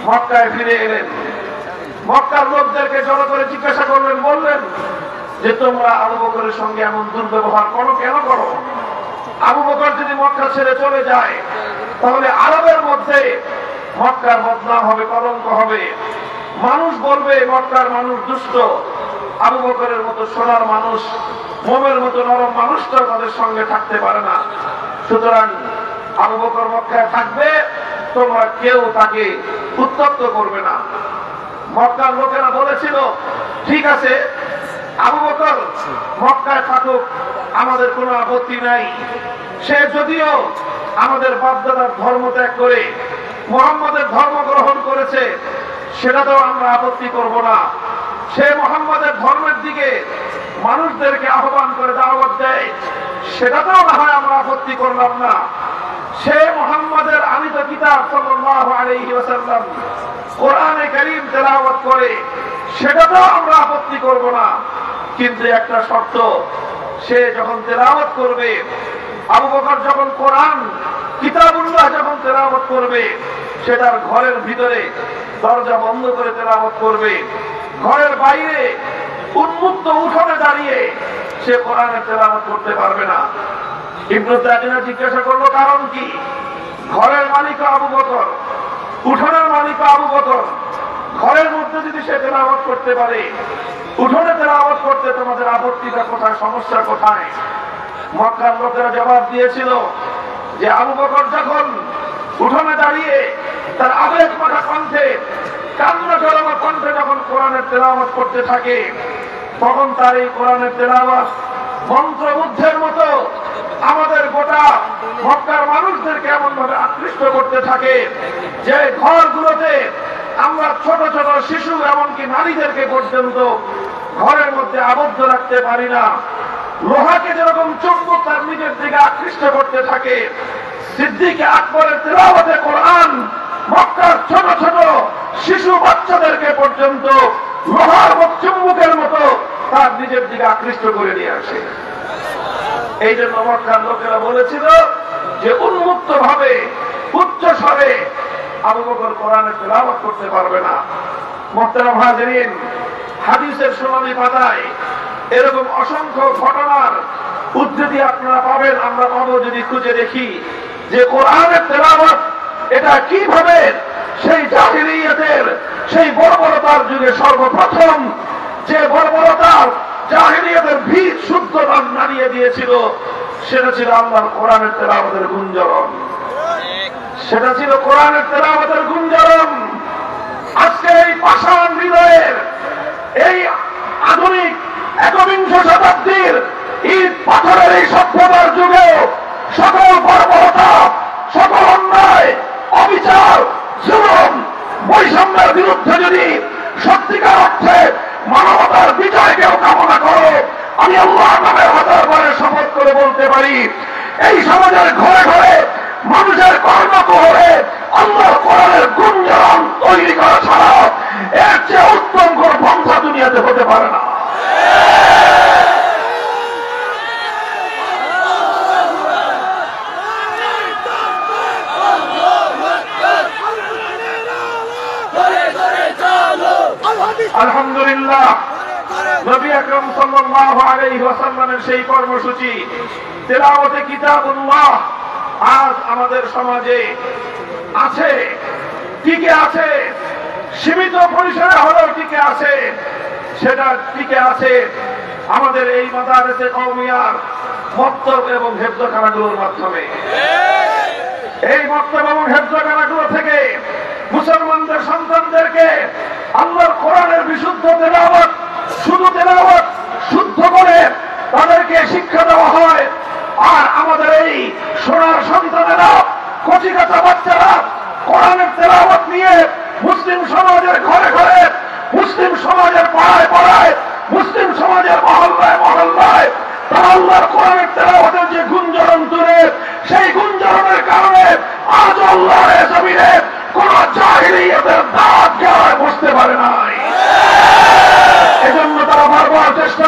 মক্কায় ফিরে এলেন। মক্কার লোকদেরকে জড়ো করে জিজ্ঞাসা করলেন, বললেন যে তোমরা আবু বকরের সঙ্গে এমন দুর্ব্যবহার করো, কেন করো? আবু বকর যদি মক্কা ছেড়ে চলে যায় তাহলে আরবের মধ্যে মক্কার বদনাম হবে, কলঙ্ক হবে। মানুষ বলবে মক্কার মানুষ দুষ্ট, আবু বকরের মতো সোনার মানুষ, মোমের মতো নরম মানুষটা তাদের সঙ্গে থাকতে পারে না। সুতরাং আবু বকর মক্কায় থাকবে, তোমরা কেউ তাকে উত্তপ্ত করবে না। মক্কার লোকেরা বলেছিল, ঠিক আছে আবু বকর মক্কায় থাকুক, আমাদের কোনো আপত্তি নাই। সে যদিও আমাদের বাপদাদার ধর্ম ত্যাগ করে মুহাম্মাদের ধর্ম গ্রহণ করেছে, সেটাতেও আমরা আপত্তি করব না। সে মুহাম্মাদের ধর্মের দিকে মানুষদেরকে আহ্বান করে দাওয়াত দেয়, সেটাতেও না হয় আমরা আপত্তি করলাম না। সে মুহাম্মাদের আনিত কিতাব সাল্লাল্লাহু আলাইহি ওয়াসাল্লাম কোরআনে কারীম তেলাওয়াত করে, সেটাতেও আমরা আপত্তি করব না। কিন্তু একটা শর্ত, সে যখন তেলাওয়াত করবে, আবু বকর যখন কোরআন কিতাবুল্লাহ যখন তেলাওয়াত করবে, সেটার ঘরের ভিতরে দরজা বন্ধ করে তেলাওয়াত করবে। ঘরের বাইরে উন্মুক্ত উঠোনে দাঁড়িয়ে সে কোরআনের তেলাওয়াত করতে পারবে না। ইবনে তাইমিয়া জিজ্ঞাসা করলো, কারণ কি? ঘরের মালিক আবু বকর, উঠোনের মালিক আবু বকর, ঘরের মধ্যে যদি সে তেলাওয়াত করতে পারে, উঠোনে তেলাওয়াত করতে তোমাদের আপত্তিটা কোথায়, সমস্যা কোথায়? মক্কার লোকেরা জবাব দিয়েছিল যে আবু বকর যখন উঠোনে দাঁড়িয়ে তার আবেগ মাখা কণ্ঠে, কান্না জড়ানো কণ্ঠে যখন কোরআনের তেলাওয়াত করতে থাকে, তখন তার এই কোরআনের তেলাওয়াত মন্ত্রমুগ্ধের মতো আমাদের গোটা মক্কার মানুষদেরকে এমন ভাবে আকৃষ্ট করতে থাকে যে ঘরগুলোতে আমরা ছোট ছোট শিশু এমনকি নারীদেরকে পর্যন্ত ঘরের মধ্যে আবদ্ধ রাখতে পারি না। লোহাকে যেরকম চুম্বক তার নিজের দিকে আকৃষ্ট করতে থাকে, সিদ্দিক আকবরের তেলাওয়াতে কোরআন মক্কার ছোট ছোট শিশু বাচ্চাদেরকে পর্যন্ত লোহার চুম্বকের মতো তার নিজের দিকে আকৃষ্ট করে নিয়ে আসে। এই জন্য মক্কার লোকেরা বলেছিল যে উন্মুক্ত ভাবে উচ্চ স্বরে আবু বকর কোরআনের তেলাওয়াত করতে পারবে না। মুহতারাম হাজিরিন, হাদিসের শুনানি পাতায় এরকম অসংখ্য ঘটনার উদ্ধৃতি আপনারা পাবেন, আমরা পাবো যদি খুঁজে দেখি যে কোরআনের তেলাওয়াত এটা কিভাবে সেই জাহিলিয়াতের সেই বর্বরতার যুগে সর্বপ্রথম যে বর্বরতার জাহিলিয়াতের ভিত শুদ্ধ নাড়িয়ে দিয়েছিল, সেটা ছিল আল্লাহর কোরআনের তেলাওয়াতের গুঞ্জরণ। সেটা ছিল কোরআনের তেলাওয়াতের গুঞ্জরণ। আজকে এই পাষাণ হৃদয়ের এই আধুনিক একবিংশ শতাব্দীর ইট পাথরের এই সভ্যতার যুগে সকল বর্বরতা, সকল অন্যায়, অবিচার, জুলুম, বৈষম্যের বিরুদ্ধে যদি সত্যিকার অর্থে মানবতার বিজয়কেও কামনা করো, আমি আল্লাহর নামের হাজার বারে শপথ করে বলতে পারি, এই সমাজের ঘরে ঘরে মানুষের কর্মকোহরে আল্লাহর কোরআনের গুঞ্জরণ তৈরি করা ছাড়া এর চেয়ে উত্তম কোন পন্থা দুনিয়াতে হতে পারে না। আলহামদুলিল্লাহ, নবী আকরাম সাল্লাল্লাহু আলাইহি ওয়াসাল্লামের সেই কর্মসূচি তেলাওয়াতে কিতাবুল্লাহ আজ আমাদের সমাজে আছে, টিকে আছে, সীমিত পরিসরে হলেও টিকে আছে। সেটা টিকে আছে আমাদের এই মাদারিসে কওমিয়ার মক্তব এবং হেফজখানাগুলোর মাধ্যমে। এই মক্তব এবং হেফজখানাগুলো থেকে মুসলমানদের সন্তানদেরকে আল্লাহর কোরআনের বিশুদ্ধ তেলাওয়াত, শুধু তেলাওয়াত শুদ্ধ করে তাদেরকে শিক্ষা দেওয়া হয়। আর আমাদের এই সোনার সন্তানেরা, কচি কাঁচা বাচ্চারা কোরআনের তেলাওয়াত নিয়ে মুসলিম সমাজের ঘরে ঘরে, মুসলিম সমাজের পাড়ায় পাড়ায়, মুসলিম সমাজের মহল্লায় মহল্লায় তারা আল্লাহর কোরআনের তেলাওয়াতের যে গুঞ্জরণ তুলে, সেই গুঞ্জরণের কারণে আজ আল্লাহর জমিনে কোন জাহিলিয়াতের দাগ গায়ে বসতে পারে নাই। এজন্য তারা বারবার চেষ্টা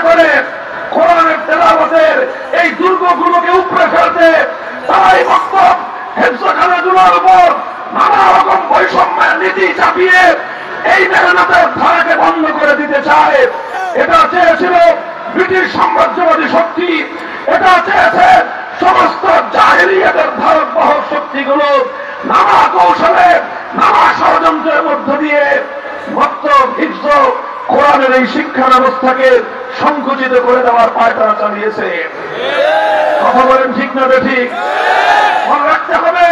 করে, কোরআনের তেলাওয়াতের এই দুর্গগুলোকে উপড়ে ফেলতে। তারাই মক্তব হেফজখানাগুলোর উপর নানা রকম বৈষম্যের নীতি চাপিয়ে এই মেহনতের ধারাকে বন্ধ করে দিতে চায়। এটা চেয়েছিল ব্রিটিশ সাম্রাজ্যবাদী শক্তি, এটা চেয়েছে সমস্ত জাহিলিয়াতের ধারক বাহক শক্তিগুলো নানা কৌশলে নানা ষড়যন্ত্রের মধ্য দিয়ে মক্তব হিফজ কোরআনের এই শিক্ষা ব্যবস্থাকে সংকুচিত করে দেওয়ার পায়তারা চালিয়েছে। কথা বলেন ঠিক না ঠিক? মনে রাখতে হবে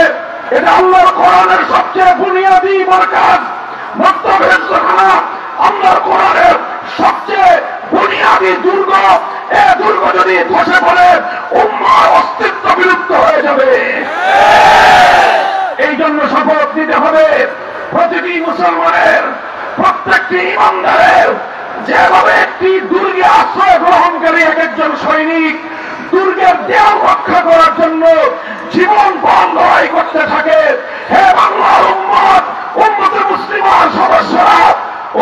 এটা আল্লাহর কোরআনের সবচেয়ে বুনিয়াদী মারকাজ। মক্তব হিফজখানা আল্লাহর কোরআনের সবচেয়ে বুনিয়াদী দুর্গ। এই দুর্গ যদি ধসে পড়ে উম্মার অস্তিত্ব বিলুপ্ত হয়ে যাবে। এই জন্য শপথ নিতে হবে প্রতিটি মুসলমানের, প্রত্যেকটি ইমানদারের, যেভাবে একটি দুর্গে আশ্রয় গ্রহণকারী এক একজন সৈনিক দুর্গের দেয়াল রক্ষা করার জন্য জীবন পণ লড়াই করতে থাকে, হে বাংলার উম্মত, উম্মতে মুসলিমার সদস্যরা,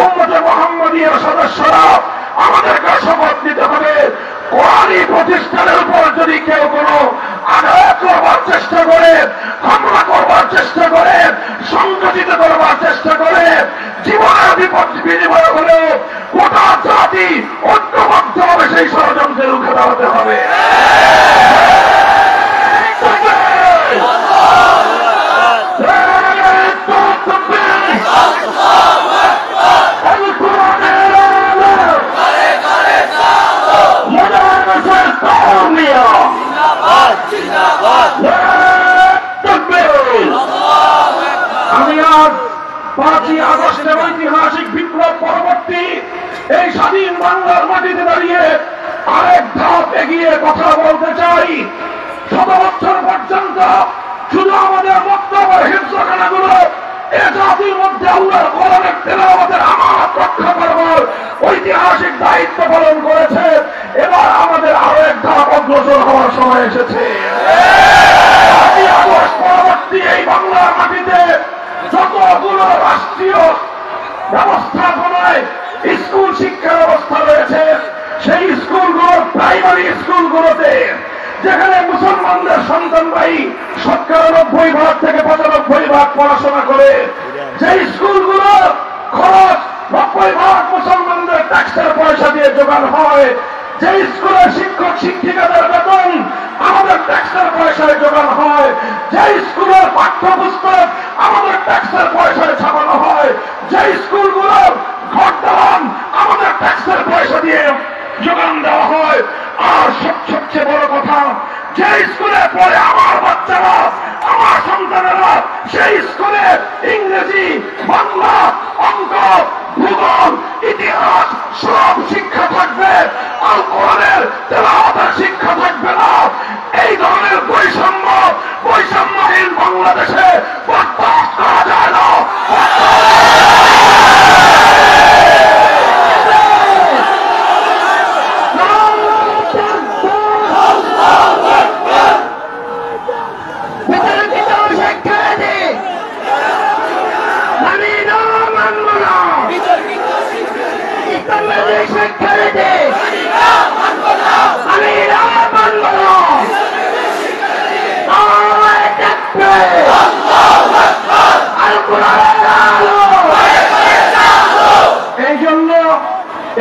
উম্মতে মুহাম্মদীর সদস্যরা, আমাদেরকে শপথ নিতে হবে কোরআনী প্রতিষ্ঠানের উপর যদি কেউ কোনো আঘাত করবার চেষ্টা করে, হামলা করবার চেষ্টা করে, সংগঠিত করবার চেষ্টা করে, জীবনের বিপদ বিনিময় হলেও গোটা জাতি ঐক্যবদ্ধভাবে সেই ষড়যন্ত্রে রুখে দাঁড়াতে হবে। আমি আজ 5ই আগস্টের ঐতিহাসিক বিপ্লব পরবর্তী এই স্বাধীন বাংলার মাটিতে দাঁড়িয়ে আরেক ধাপ এগিয়ে কথা বলতে চাই। 100 বছর পর্যন্ত শুধু আমাদের বক্তব্য হিফজখানাগুলো এ জাতির মধ্যে আল্লাহর কোরআনের তেলাওয়াতের আমানত রক্ষা করবার ঐতিহাসিক দায়িত্ব পালন করেছে। এবার আমাদের আরো এক ধাপ অগ্রসর হওয়ার সময় এসেছে। 5ই আগস্ট পরবর্তী এই বাংলার মাটিতে যতগুলো রাষ্ট্রীয় ব্যবস্থাপনায় স্কুল শিক্ষা ব্যবস্থা রয়েছে, সেই স্কুলগুলো প্রাইমারি স্কুলগুলোতে যেখানে মুসলমানদের সন্তানরাই ৯৭% থেকে ৯৫% পড়াশোনা করে, সেই স্কুলগুলো খরচ ৯০% মুসলমানদের ট্যাক্সের পয়সা দিয়ে জোগাড় হয়, যে স্কুলের শিক্ষক শিক্ষিকাদের বেতন আমাদের ট্যাক্সের পয়সায় জোগাড় হয়, যে স্কুলের পাঠ্যপুস্তক আমাদের ট্যাক্সের পয়সায় ছাপানো হয়, যে স্কুলগুলোর ঘর দালান আমাদের ট্যাক্সের পয়সা দিয়ে যোগান দেওয়া হয়, আর সবচেয়ে বড় কথা, যে স্কুলে পড়ে আমার বাচ্চারা, আমার সন্তানেরা, সেই স্কুলে ইংরেজি, বাংলা, অঙ্ক, ভূগোল, ইতিহাস সব শিক্ষা থাকবে, আল কোরআনের তেলাওয়াতের শিক্ষা থাকবে না। এই ধরনের বৈষম্যহীন বাংলাদেশে বরদাস্ত করা যায় না। এই জন্য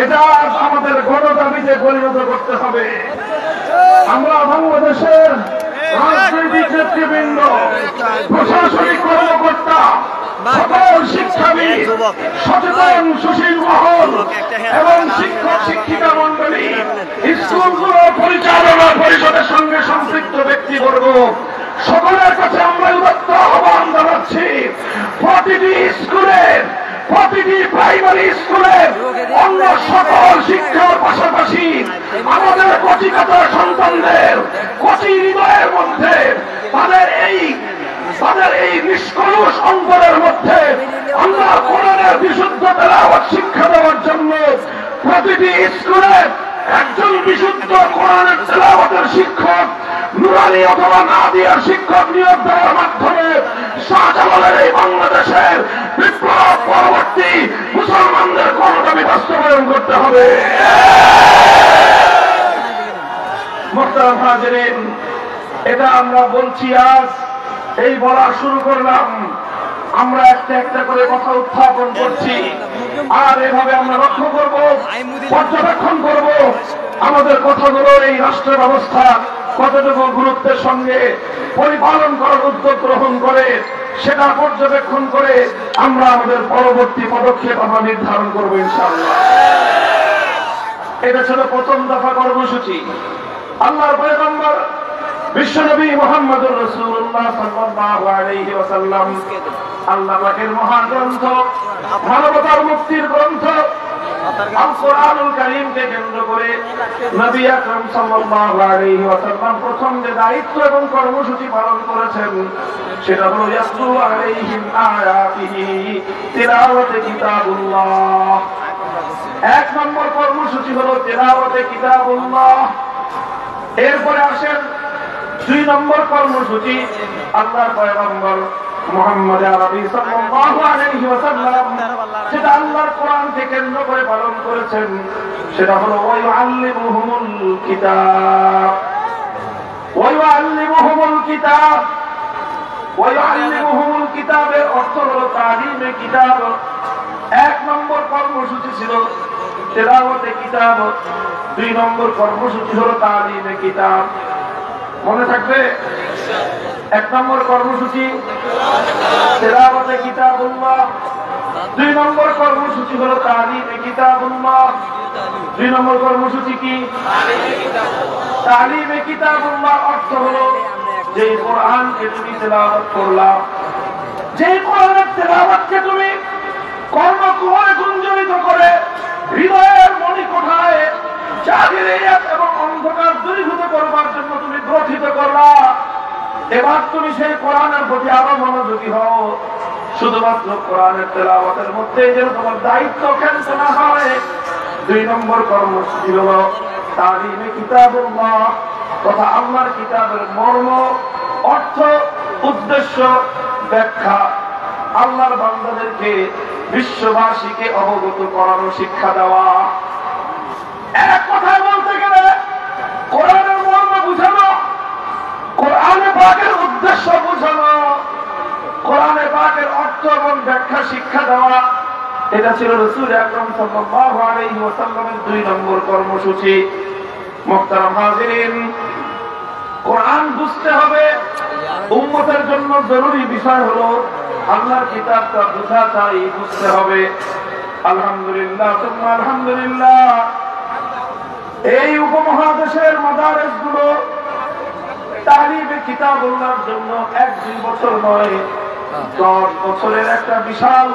এটা আমাদের গণদাবিতে পরিণত করতে হবে। আমরা বাংলাদেশের রাজনৈতিক নেতৃবৃন্দ, প্রশাসনিক কর্মকর্তা, সকল শিক্ষাবিদ, সচেতন সুশীল মহল এবং শিক্ষক শিক্ষিকা মন্ডলী, স্কুলগুলো পরিচালনা পরিষদের সঙ্গে সম্পৃক্ত ব্যক্তিবর্গ, সকলের কাছে আমরা উদাত্ত আহ্বান জানাচ্ছি, প্রতিটি স্কুলের, প্রতিটি প্রাইমারি স্কুলের অন্য সকল শিক্ষার পাশাপাশি আমাদের কচিকাতা সন্তানদের কচি হৃদয়ের মধ্যে তাদের এই নিষ্কলুষ অন্তরের মধ্যে আল্লাহর কোরআনের বিশুদ্ধ তেলাওয়াত শিক্ষা দেওয়ার জন্য প্রতিটি স্কুলে একজন বিশুদ্ধ কোরআনের তেলাওয়াতের শিক্ষক, নুরানি অথবা নাদিয়ার শিক্ষক নিয়োগ দেওয়ার মাধ্যমে শাহজালালের এই বাংলাদেশের বিপ্লব পরবর্তী মুসলমানদের গণদাবি বাস্তবায়ন করতে হবে। মোহতারাম হাজিরিন, এটা আমরা বলছি আজ, এই বলা শুরু করলাম, আমরা একটা একটা করে কথা উত্থাপন করছি, আর এভাবে আমরা লক্ষ্য করব, পর্যবেক্ষণ করব আমাদের কথাগুলো এই রাষ্ট্র ব্যবস্থা কতটুকু গুরুত্বের সঙ্গে পরিপালন করার উদ্যোগ গ্রহণ করে সেটা পর্যবেক্ষণ করে আমরা আমাদের পরবর্তী পদক্ষেপ আমরা নির্ধারণ করবো ইনশাআল্লাহ। এটা ছিল প্রথম দফা কর্মসূচি। আল্লাহর পয়গম্বর বিশ্বনবী মুহাম্মদুর রাসূলুল্লাহ সাল্লাল্লাহু আলাইহি ওয়াসাল্লাম আল্লাহ পাকের মহান গ্রন্থ, মানবতার মুক্তির গ্রন্থ আল কোরআনুল কারীমকে কেন্দ্র করে নবী আকরাম সাল্লাল্লাহু আলাইহি ওয়াসাল্লাম প্রথম যে দায়িত্ব এবং কর্মসূচি পালন করেছেন সেটা হলো ইয়াতলু আলাইহিম আয়াতিহি তিলাওয়াতে কিতাবুল্লাহ। এক নম্বর কর্মসূচি হলো তিলাওয়াতে কিতাবুল্লাহ। এরপরে আসেন 2 নম্বর কর্মসূচি। আল্লাহর পয়গম্বর মুহাম্মদ আরবি সাল্লাল্লাহু আলাইহি ওয়াসাল্লাম যেটা আল্লাহর কোরআনকে কেন্দ্র করে পালন করেছেন সেটা হলো ওয়ায়ুআল্লিমুহুমুল কিতাব। ওয়ায়ুআল্লিমুহুমুল কিতাব, ওয়ায়ুআল্লিমুহুমুল কিতাবের অর্থ হলো তালিমে কিতাব। 1 নম্বর কর্মসূচি ছিল তিলাওয়াতে কিতাব, 2 নম্বর কর্মসূচি হলো তালিমে কিতাব। মনে থাকবে? 1 নম্বর কর্মসূচি তিলাওয়াতে কিতাবুল্লাহ, 2 নম্বর কর্মসূচি হলো তালিমে কিতাবুল্লাহ। 2 নম্বর কর্মসূচি কি? তালিমে কিতাবুল্লাহ অর্থ হলো যে কোরআনকে তুমি তেলাওয়াত করলা, যে কোরআনের তেলাওয়াতকে তুমি কর্ণকুহরে গুঞ্জরিত করে হৃদয়ের মণিকোঠায় জাহিরিয়াত এবং অন্ধকার দূরীভূত করবার জন্য তুমি গ্রথিত করলা। এবার তুমি সেই কোরআনের প্রতি আরো মনোযোগী হও। শুধুমাত্র কোরআনের তেলাওয়াতের মধ্যে যেন তোমার দায়িত্ব ক্ষান্ত না হয়। 2 নম্বর কর্মসূচি হলো তালিমে কিতাবুল্লাহ তথা আল্লাহর কিতাবের মর্ম, অর্থ, উদ্দেশ্য, ব্যাখ্যা আল্লাহর বান্দাদেরকে বিশ্ববাসীকে অবগত করানো, শিক্ষা দেওয়া। এক কথায় বলতে গেলে কোরআনের মর্ম বুঝানো, কোরআনে পাকের উদ্দেশ্য বুঝানো, কোরআনে পাকের অর্থ এবং ব্যাখ্যা শিক্ষা দেওয়া। এটা ছিল রাসূল আকরাম সাল্লাল্লাহু আলাইহি ওয়াসাল্লামের 2 নম্বর কর্মসূচি। মুহতারাম হাজিরিন, কোরআন বুঝতে হবে। উম্মতের জন্য জরুরি বিষয় হলো আল্লাহর কিতাবটা বুঝা চাই, বুঝতে হবে। আলহামদুলিল্লাহ, সুবহান আলহামদুলিল্লাহ, এই উপমহাদেশের মাদারিসগুলো তালিমে কিতাবুল্লাহর জন্য 1-2 বছর নয়, 10 বছরের একটা বিশাল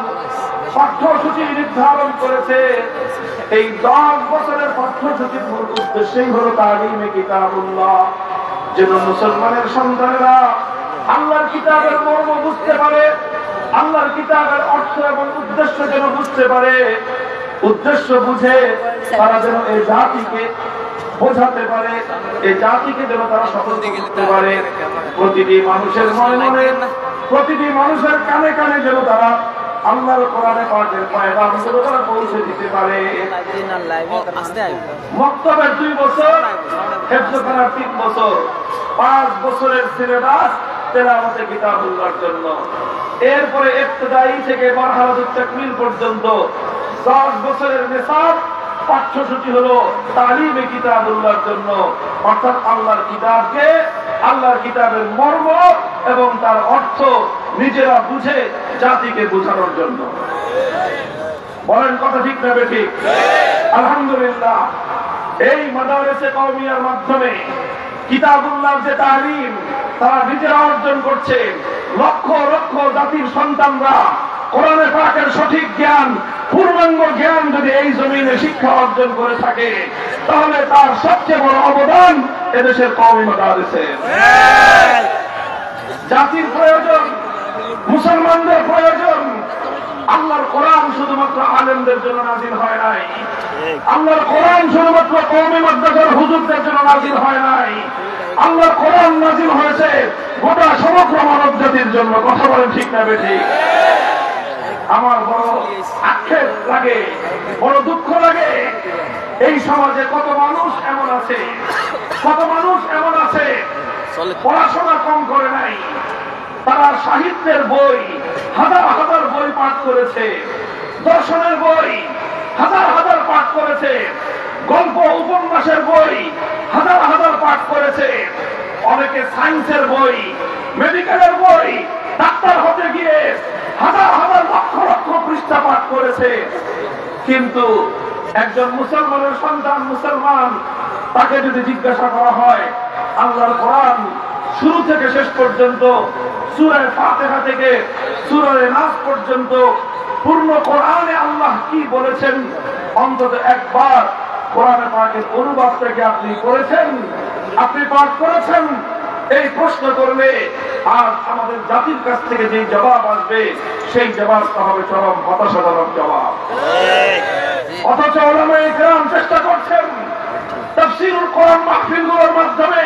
পাঠ্যসূচি নির্ধারণ করেছে। এই 10 বছরের পাঠ্যসূচির মূল উদ্দেশ্যই হলো তালিমে কিতাবুল্লাহ, যেন মুসলমানের সন্তানেরা আল্লাহর কিতাবের মর্ম বুঝতে পারে, আল্লাহর কিতাবের অর্থ এবং উদ্দেশ্য যেন বুঝতে পারে। উদ্দেশ্য বুঝে তারা যেন এই জাতিকে বোঝাতে পারে, এই জাতিকে যেন তারা সতর্ক করতে পারে। প্রতিটি মানুষের মনে মনে, প্রতিটি মানুষের কানে কানে যেন তারা আল্লাহর কোরআনে পাকের পয়গাম গুলো তারা পৌঁছে দিতে পারে। মক্তবের 2 বছর, হেফজখানার 3 বছর, 5 বছরের সিলেবাস তেলাওয়াতে কিতাবুল্লাহর জন্য। এরপরে ইবতিদায়ী থেকে মারহালাতুত তাকমিল পর্যন্ত 10 বছরের নিসাব পাঠ্যসূচি হলো তালিমে কিতাবুল্লাহর জন্য, অর্থাৎ আল্লাহর কিতাবকে, আল্লাহর কিতাবের মর্ম এবং তার অর্থ নিজেরা বুঝে জাতিকে বোঝানোর জন্য। বলেন কথা ঠিক না বেঠিক? আলহামদুলিল্লাহ, এই মাদারিসে কওমিয়ার মাধ্যমে কিতাবুল্লাহর যে তালিম তারা নিজেরা অর্জন করছে। লক্ষ লক্ষ জাতির সন্তানরা কোরআনে পাকের সঠিক জ্ঞান, পূর্ণাঙ্গ জ্ঞান যদি এই জমিনে শিক্ষা অর্জন করে থাকে তাহলে তার সবচেয়ে বড় অবদান এদেশের কওমি মাদারিসের। জাতির প্রয়োজন, মুসলমানদের প্রয়োজন। আল্লাহর কোরআন শুধুমাত্র আলেমদের জন্য নাজিল হয় নাই, আল্লাহর কোরআন শুধুমাত্র কওমি মাদ্রাসার হুজুরদের জন্য নাজিল হয় নাই। আল্লাহর কোরআন নাজিল হয়েছে গোটা সমগ্র মানব জাতির জন্য। কথা বলেন ঠিক না বেঠিক? আমার বড় আক্ষেপ লাগে, বড় দুঃখ লাগে, এই সমাজে কত মানুষ এমন আছে, কত মানুষ এমন আছে পড়াশোনা কম করে নাই, তারা সাহিত্যের বই হাজার হাজার বই পাঠ করেছে, দর্শনের বই হাজার হাজার পাঠ করেছে, গল্প উপন্যাসের বই হাজার হাজার পাঠ করেছে, অনেকে সায়েন্সের বই, মেডিকেলের বই ডাক্তার হতে গিয়ে হাজার হাজার লক্ষ লক্ষ পৃষ্ঠা পাঠ করেছে, কিন্তু একজন মুসলমানের সন্তান মুসলমান তাকে যদি জিজ্ঞাসা করা হয় আল্লাহর কোরআন শুরু থেকে শেষ পর্যন্ত সূরা ফাতিহা থেকে সূরা নাস পর্যন্ত পূর্ণ কোরআনে আল্লাহ কি বলেছেন অন্তত একবার কোরআনে পাকের অনুবাদটাকে আপনি করেছেন, আপনি পাঠ করেছেন, এই প্রশ্ন করলে আজ আমাদের জাতির কাছ থেকে যে জবাব আসবে সেই জবাবটা হবে চরম হতাশাজনক জবাব। অথচ উলামায়ে কেরাম চেষ্টা করছেন তাফসীরুল কোরআন মাহফিলগুলোর মাধ্যমে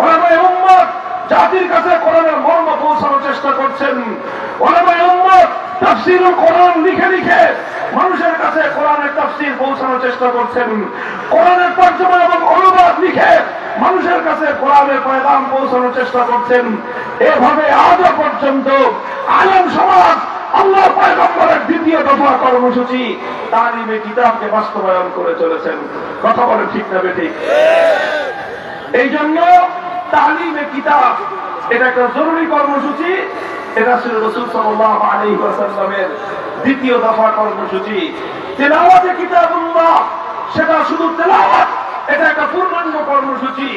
উলামায়ে উম্মত জাতির কাছে কোরআনের মর্ম পৌঁছানোর চেষ্টা করছেন। উলামায়ে উম্মত তাফসীরুল কোরআন লিখে লিখে মানুষের কাছে কোরআনের তাফসীর পৌঁছানোর চেষ্টা করছেন। কোরআনের তরজমা এবং অনুবাদ লিখে মানুষের কাছে কোরআনের পয়গাম পৌঁছানোর চেষ্টা করছেন। এভাবে আজও পর্যন্ত আলেম সমাজ আল্লাহর পয়গম্বরের দ্বিতীয় দফা কর্মসূচি তালিমে কিতাবকে বাস্তবায়ন করে চলেছেন। কথা বলে ঠিক না বেঠিক? এই জন্য তালিমে কিতাব এটা একটা জরুরি কর্মসূচি। এটা ছিল রাসূল সাল্লাল্লাহু আলাইহি ওয়াসাল্লামের দ্বিতীয় দফা কর্মসূচি। তিলাওয়াতে কিতাবুল্লাহ সেটা শুধু তেলাওয়াত, এটা একটা পূর্ণাঙ্গ কর্মসূচি।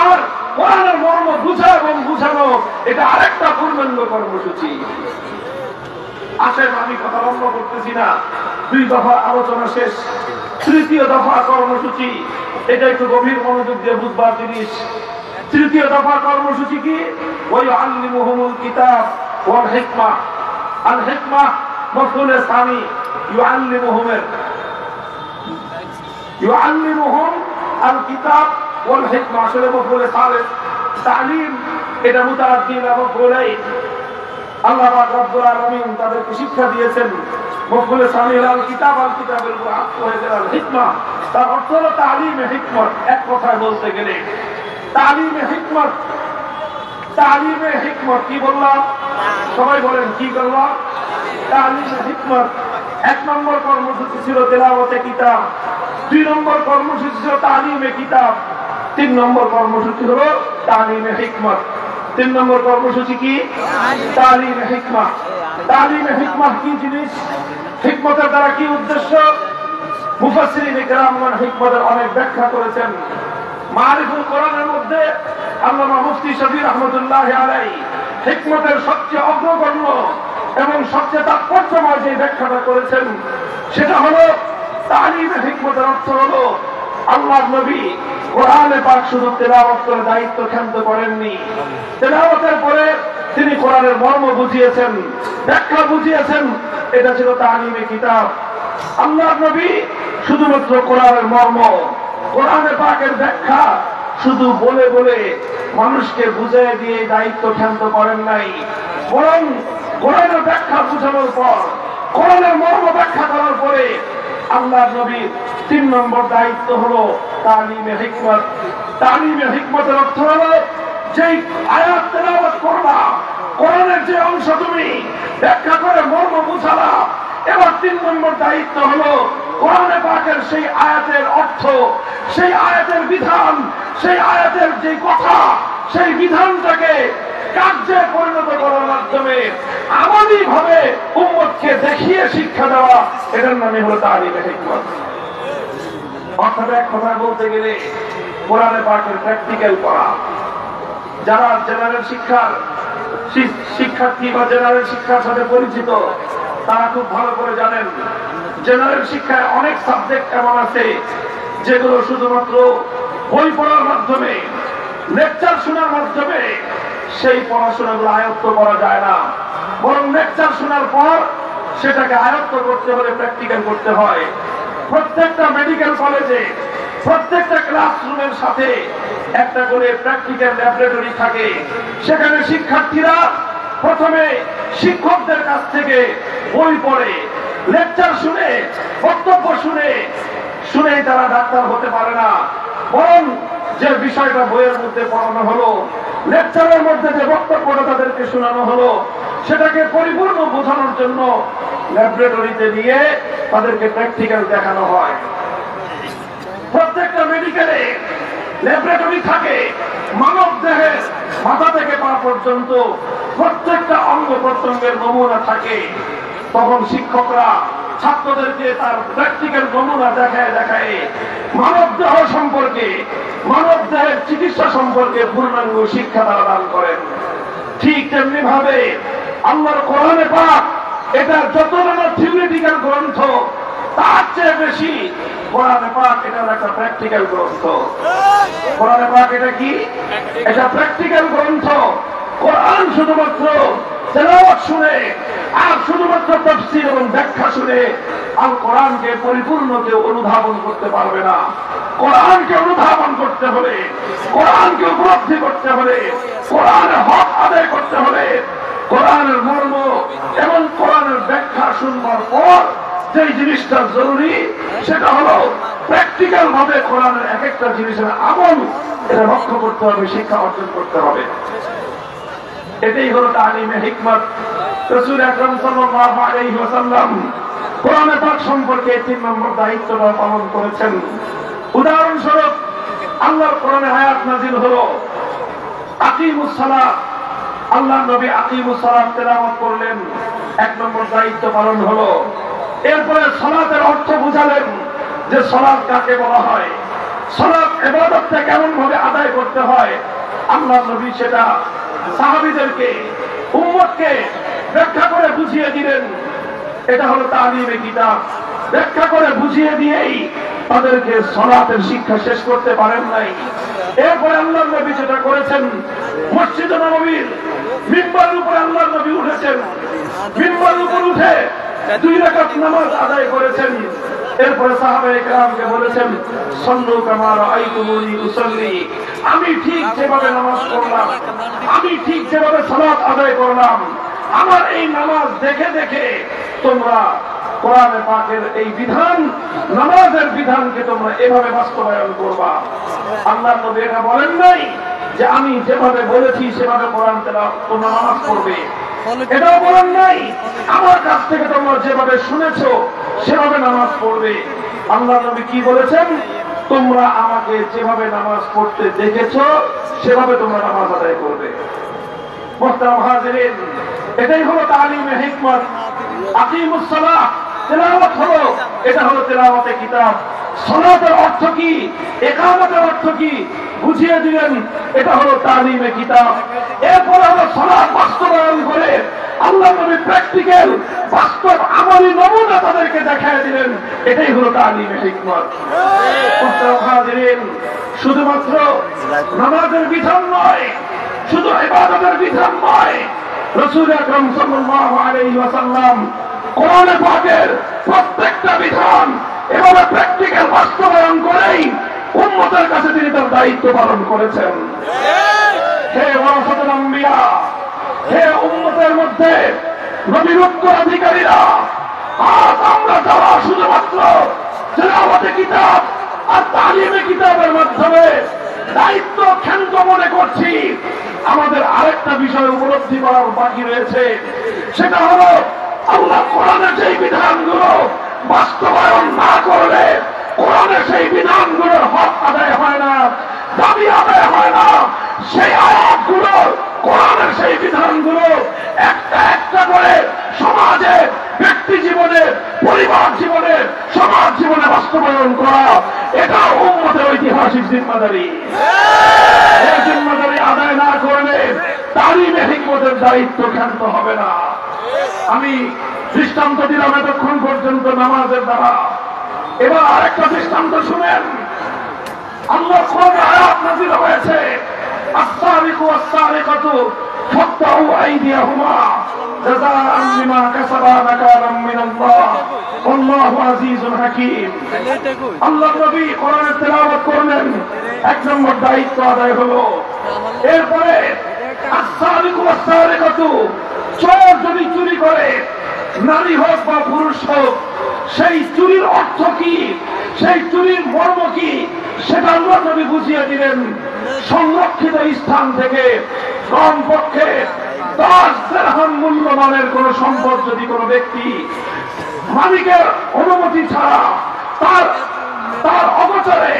আর কোরআনের মর্ম বুঝা এবং বুঝানো এটা আরেকটা পূর্ণাঙ্গ কর্মসূচি। আসেন আমি কথা লম্ব করতেছি না, দুই দফা আলোচনা শেষ, তৃতীয় দফা কর্মসূচি এটা একটু গভীর মনোযোগ দিয়ে বুঝবার জিনিস। তৃতীয় দফা কর্মসূচি কি? ওয়ায়ুআল্লিমুহুমুল কিতাব ওয়াল হিকমা। আল হিকমা মফউল সানি, ইউআল্লিমুহুম আল কিতাব ওয়াল হিকমা আসলে মফউল সালিস। তালিম এটা মুতাআদ্দি না মফউলাইন। আল্লাহ পাক রব্বুল আলামিন তাদেরকে শিক্ষা দিয়েছেন। মফউল সানি আল কিতাব, আল কিতাবের উপর আত্ম হয়েছে আল হিকমা, তার অর্থ হলো তালিমে হিকমত। এক কথায় বলতে গেলে তালিমে হিকমত। তালিমে হিকমত কি বললাম? সবাই বলেন কি বললাম? তালিমে হিকমত। এক নম্বর কর্মসূচি ছিল তেলাওয়াতে কিতাব, দুই নম্বর কর্মসূচি ছিল তালিমে কিতাব, তিন নম্বর কর্মসূচি হলো তালিমে হিকমত। তিন নম্বর কর্মসূচি কি? তালিমে হিকমত। তালিমে হিকমত কি জিনিস? হিকমতের দ্বারা কি উদ্দেশ্য? মুফাসসিরিনে কেরামগণ হিকমতের অনেক ব্যাখ্যা করেছেন। মারিফুল কোরআনের মধ্যে আল্লামা মুফতি শফি রহমতুল্লাহি আলাইহি হিকমতের সবচেয়ে অগ্রগণ্য এবং সবচেয়ে তাৎপর্যময় যে ব্যাখ্যাটা করেছেন সেটা হলো তালিমে হিকমতের অর্থ হলো আল্লাহর নবী কোরআনে পাক শুধু তেলাওয়াত করে দায়িত্ব ক্ষান্ত করেননি, তেলাওয়াতের পরে তিনি কোরআনের মর্ম বুঝিয়েছেন, ব্যাখ্যা বুঝিয়েছেন। এটা ছিল তালিমে কিতাব। আল্লাহর নবী শুধুমাত্র কোরআনের মর্ম, কোরআনে পাকের ব্যাখ্যা শুধু বলে বলে মানুষকে বুঝিয়ে দিয়ে দায়িত্ব ক্ষান্ত করেন নাই, বরং কোরআনের ব্যাখ্যা বুঝানোর পর, কোরআনের মর্ম ব্যাখ্যা করার পরে আল্লাহর নবীর তিন নম্বর দায়িত্ব হলো তালিমে হিকমত। তালিমে হিকমতের অর্থ হলো যেই আয়াত তেলাওয়াত করবা, কোরআনের যে অংশ তুমি ব্যাখ্যা করে মর্ম বুঝালা, এবার তিন নম্বর দায়িত্ব হলো কোরআনে পাকের সেই আয়াতের অর্থ, সেই আয়াতের বিধান, সেই আয়াতের যে কথা, সেই বিধানটাকে কার্যে পরিণত করার মাধ্যমে আমলি ভাবে উম্মতকে দেখিয়ে শিক্ষা দেওয়া, এটার নামই হলো তালিমে হিকমত। অর্থাৎ এক কথা বলতে গেলে কোরআনে পাকের প্র্যাকটিক্যাল করা। যারা জেনারেল শিক্ষার্থী বা জেনারেল শিক্ষার সাথে পরিচিত তারা খুব ভালো করে জানেন জেনারেল শিক্ষায় অনেক সাবজেক্ট এমন আছে যেগুলো শুধুমাত্র বই পড়ার মাধ্যমে, লেকচার শোনার মাধ্যমে সেই পড়াশোনাগুলো আয়ত্ত করা যায় না, বরং লেকচার শোনার পর সেটাকে আয়ত্ত করতে হলে প্র্যাকটিক্যাল করতে হয়। প্রত্যেকটা মেডিকেল কলেজে প্রত্যেকটা ক্লাসরুমের সাথে একটা করে প্র্যাকটিক্যাল ল্যাবরেটরি থাকে। সেখানে শিক্ষার্থীরা প্রথমে শিক্ষকদের কাছ থেকে বই পড়ে, লেকচার শুনে, বক্তব্য শুনেই তারা ডাক্তার হতে পারে না, বরং যে বিষয়টা বইয়ের মধ্যে পড়ানো হলো, লেকচারের মধ্যে যে বক্তব্যটা তাদেরকে শোনানো হলো, সেটাকে পরিপূর্ণ বোঝানোর জন্য ল্যাবরেটরিতে নিয়ে তাদেরকে প্র্যাকটিক্যাল দেখানো হয়। প্রত্যেকটা মেডিকেলে ল্যাবরেটরি থাকে, মানব দেহের মাথা থেকে পা পর্যন্ত প্রত্যেকটা অঙ্গ প্রত্যঙ্গের নমুনা থাকে, তখন শিক্ষকরা ছাত্রদেরকে তার প্র্যাকটিক্যাল নমুনা দেখায় দেখায় মানব দেহ সম্পর্কে, মানব দেহের চিকিৎসা সম্পর্কে পূর্ণাঙ্গ শিক্ষা তারা দান করেন। ঠিক তেমনি ভাবে আল্লাহর কোরআনে পাক এটা যত না থিওরিটিক্যাল গ্রন্থ, তার চেয়ে বেশি কোরআনে পাক এটা একটা প্র্যাকটিক্যাল গ্রন্থ। কোরআনে পাক এটা কি? এটা প্র্যাকটিক্যাল গ্রন্থ। কোরআন শুধুমাত্র তেলাওয়াত শুনে আর শুধুমাত্র তাফসীর এবং ব্যাখ্যা শুনে আল কোরআনকে পরিপূর্ণ কেউ অনুধাবন করতে পারবে না। কোরআনকে অনুধাবন করতে হলে, কোরআনকে উপলব্ধি করতে হলে, কোরআনের হক আদায় করতে হলে, কোরআনের মর্ম এবং কোরআনের ব্যাখ্যা শুনবার পর যে জিনিসটা জরুরি সেটা হলো প্র্যাকটিক্যাল ভাবে কোরআনের এক একটা জিনিসের আমল এটা লক্ষ্য করতে হবে, শিক্ষা অর্জন করতে হবে। এটাই হলো তালিমে হিকমত। রাসূল আকরাম সাল্লাল্লাহু আলাইহি ওয়াসাল্লাম কোরআন পাক সম্পর্কে 3 নম্বর দায়িত্বটা পালন করেছেন। উদাহরণস্বরূপ আল্লাহর কোরআনে আয়াত নাযিল হলো আকিমুস সালাত, আল্লাহ নবী আকিমুস সালাত তেলাওয়াত করলেন, 1 নম্বর দায়িত্ব পালন হলো। এরপরে সালাতের অর্থ বুঝালেন যে সালাত কাকে বলা হয়, সালাত ইবাদতটা কেমন ভাবে আদায় করতে হয়। আল্লাহ নবী সেটা সাহাবীদেরকে, উম্মতকে ব্যাখ্যা করে বুঝিয়ে দিলেন। এটা হলো তালিমে কিতাব। ব্যাখ্যা করে বুঝিয়ে দিয়েই তাদেরকে সালাতের শিক্ষা শেষ করতে পারেন নাই। এরপরে আল্লাহ নবী যেটা করেছেন, মসজিদে নববীর মিম্বারের উপরে আল্লাহ নবী উঠেছেন, মিম্বারের উপর উঠে 2 রাকাত নামাজ আদায় করেছেন। এরপরে সাহাবায়ে কেরামকে বলেছেন, সল্লু কামা রাআইতুমুনি উসাল্লি, আমি ঠিক যেভাবে নামাজ পড়লাম, আমি ঠিক যেভাবে সালাত আদায় করলাম, আমার এই নামাজ দেখে দেখে তোমরা কোরআনে পাকের এই বিধান, নামাজের বিধানকে তোমরা এভাবে বাস্তবায়ন করবা। আল্লাহ নবী এটা বলেন নাই যে আমি যেভাবে বলেছি সেভাবে কোরআন তেলাওয়াত তোমরা নামাজ পড়বে, এটাও বলেন নাই আমার কাছ থেকে তোমরা যেভাবে শুনেছো সেভাবে নামাজ পড়বে। আল্লাহ নবী কি বলেছেন? তোমরা আমাকে যেভাবে নামাজ পড়তে দেখেছো সেভাবে তোমরা নামাজ আদায় করবে। মুহতারাম হাজিরিন, এটাই হলো তালিমে হিকমত। আকিমুস সালাত তেলাওয়াত হলো, এটা হলো তেলাওয়াতে কিতাব। সালাতের অর্থ কি, ইকামতের অর্থ কি বুঝিয়ে দিলেন, এটা হলো তালিমে কিতাব। এরপরে হলো সালাত বাস্তবায়ন করে আল্লাহ নবী প্র্যাকটিক্যাল বাস্তব আমলি নমুনা তাদেরকে দেখায় দিলেন, এটাই হলো তালিমে হিকমত। মুহতারাম হাজিরিন, শুধুমাত্র নামাজের বিধান নয়, শুধু ইবাদতের বিধান নয়, রাসূল আকরাম সাল্লাল্লাহু আলাইহি ওয়াসাল্লাম কোরআনে পাকের প্রত্যেকটা বিধান এভাবে প্র্যাকটিক্যাল বাস্তবায়ন করেই উম্মতের কাছে তিনি তার দায়িত্ব পালন করেছেন। হে ওয়ারাসাতুল আম্বিয়া, হে উম্মতের মধ্যে নবীর উত্তরাধিকারীরা, আজ আমরা যারা শুধুমাত্র তেলাওয়াতে কিতাব আর তালিমে কিতাবের মাধ্যমে দায়িত্ব ক্ষান্ত মনে করছি, আমাদের আরেকটা বিষয় উপলব্ধি করার বাকি রয়েছে। সেটা হলো আল্লাহ কোরআনের সেই বিধানগুলো বাস্তবায়ন না করলে কোরআনের সেই বিধানগুলোর হক আদায় হয় না, দাবি আদায় হয় না। সেই আয়াতগুলো, কোরআনের সেই বিধানগুলো একটা একটা করে সমাজে, ব্যক্তি জীবনে, পরিবার জীবনে, সমাজ জীবনে বাস্তবায়ন করা, এটা উম্মতের ঐতিহাসিক জিম্মাদারি। এই জিম্মাদারি আদায় না করলে তালিমে হিকমতের দায়িত্ব ক্ষান্ত হবে না। আমি দৃষ্টান্ত দিলাম এতক্ষণ পর্যন্ত নামাজের দ্বারা। এবার আরেকটা দৃষ্টান্ত শুনেন। আল্লাহ কোরআনে আয়াত নাযিল হয়েছে, আস-সারিকু ওয়াস-সারিকাতু ফাকতাউ আইদিয়াহুমা জাযাআন বিমা কাসাবা নাকালাম মিনাল্লাহ আল্লাহু আজিজুল হাকীম। আল্লাহ নবী কোরআনের তেলাওয়াত করলেন, 1 নম্বর দায়িত্ব আদায় হলো। এরপরে আস-সারিকু ওয়াস-সারিকাতু, চোর যদি চুরি করে, নারী হোক বা পুরুষ হোক, সেই চুরির অর্থ কি, সেই চুরির মর্ম কি, সেটা আল্লাহ নবী বুঝিয়ে দিলেন। সংরক্ষিত স্থান থেকে কমপক্ষে 10 দিরহাম মূল্যমানের কোন সম্পদ যদি কোনো ব্যক্তি মালিকের অনুমতি ছাড়া তার অগোচরে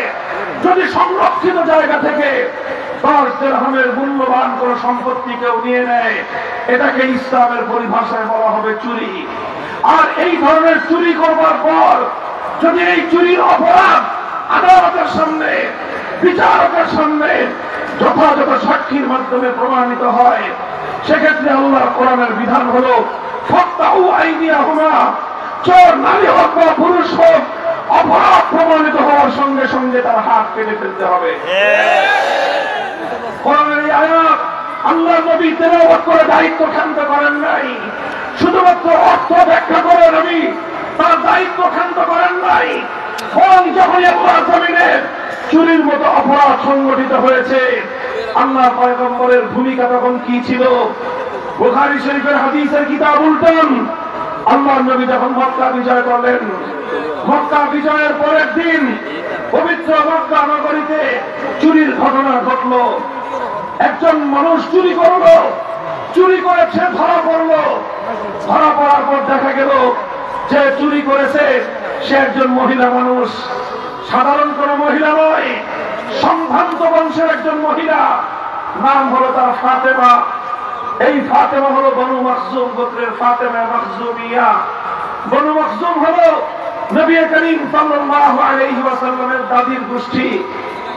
যদি সংরক্ষিত জায়গা থেকে 10 দিরহামের মূল্যবান কোন সম্পত্তি কেউ নিয়ে নেয়, এটাকে ইসলামের পরিভাষায় বলা হবে চুরি। আর এই ধরনের চুরি করবার পর যদি এই চুরির অপরাধ আদালতের সামনে, বিচারকের সামনে যথাযথ সাক্ষীর মাধ্যমে প্রমাণিত হয়, সেক্ষেত্রে আল্লাহর কোরআনের বিধান হলো ফাক্তাউ আইদিয়াহুমা, চোর নারী হোক বা পুরুষ হোক, অপরাধ প্রমাণিত হওয়ার সঙ্গে সঙ্গে তার হাত কেটে ফেলতে হবে। কোরআনের এই আয়াত আল্লাহর নবী তেলাওয়াত করে দায়িত্ব ক্ষান্ত করেন নাই, শুধুমাত্র অর্থ ব্যাখ্যা করে নবী তার দায়িত্ব ক্ষান্ত করেন নাই। বরং যখন আল্লাহর জমিনে চুরির মতো অপরাধ সংগঠিত হয়েছে, আল্লাহর পয়গম্বরের ভূমিকা তখন কি ছিল? বুখারী শরীফের হাদিসের কিতাব উল্টান আল্লাহর নবী যখন মক্কা বিজয় করলেন, মক্কা বিজয়ের পরের দিন পবিত্র মক্কা নগরীতে চুরির ঘটনা ঘটল। একজন মানুষ চুরি করলো, চুরি করেছে, ধরা পড়লো। ধরা পড়ার পর দেখা গেল যে চুরি করেছে সে একজন মহিলা মানুষ, সাধারণ কোন মহিলা নয়, সম্ভ্রান্ত বংশের একজন মহিলা। নাম হলো তার ফাতেমা। এই ফাতেমা হলো বনু মাখজুম গোত্রের ফাতেমা মাখজুমিয়া। বনু মাখজুম হলো নবী করিম সাল্লাল্লাহু আলাইহি ওয়াসাল্লামের দাদির গোষ্ঠী,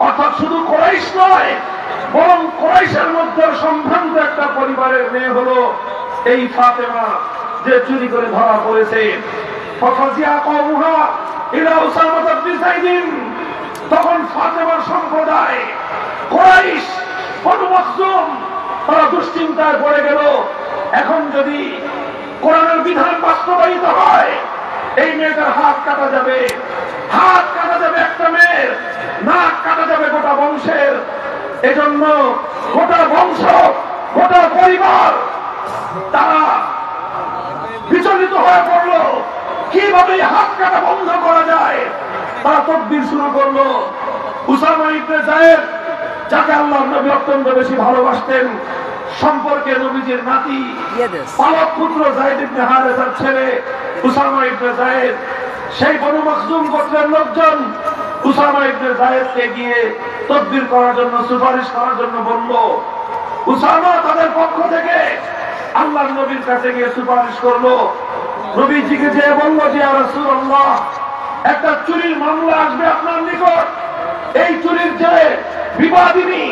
অর্থাৎ শুধু কুরাইশ নয়, বরং কুরাইশের মধ্যে সম্ভ্রান্ত একটা পরিবারের মেয়ে হলো এই ফাতেমা, যে চুরি করে ধরা পড়েছে। ফাফাজিয়া কওমুহা ইলা উসামা বিন যায়েদ, তখন ফাতেমার সম্প্রদায় কুরাইশ বনু মাখজুম তারা দুশ্চিন্তায় পড়ে গেল। এখন যদি কোরআনের বিধান বাস্তবায়িত হয়, এই মেয়েটার হাত কাটা যাবে, হাত কাটা যাবে একটা মেয়ের, নাক কাটা যাবে গোটা বংশের। এজন্য গোটা বংশ, গোটা পরিবার তারা বিচলিত হয়ে পড়ল, কিভাবে হাত কাটা বন্ধ করা যায়। তারা তদবির শুরু করলো। উসামা ইবনে যায়েদ, যাকে আল্লাহর নবী অত্যন্ত বেশি ভালোবাসতেন, সম্পর্কে নবীজির নাতি পালক পুত্র যায়েদ ইবনে হারেসার ছেলে উসামা ইবনে যায়েদ, সেই বনু মাখজুম গোত্রের লোকজন উসামা ইবনে যায়েদকে গিয়ে তদবির করার জন্য, সুপারিশ করার জন্য বলল। উসামা তাদের পক্ষ থেকে আল্লাহর নবীর কাছে গিয়ে সুপারিশ করলো। নবীজিকে যে বলল যে ইয়া রাসূলুল্লাহ, একটা চুরির মামলা আসবে আপনার নিকট। এই চুরির যে বিবাদিনী,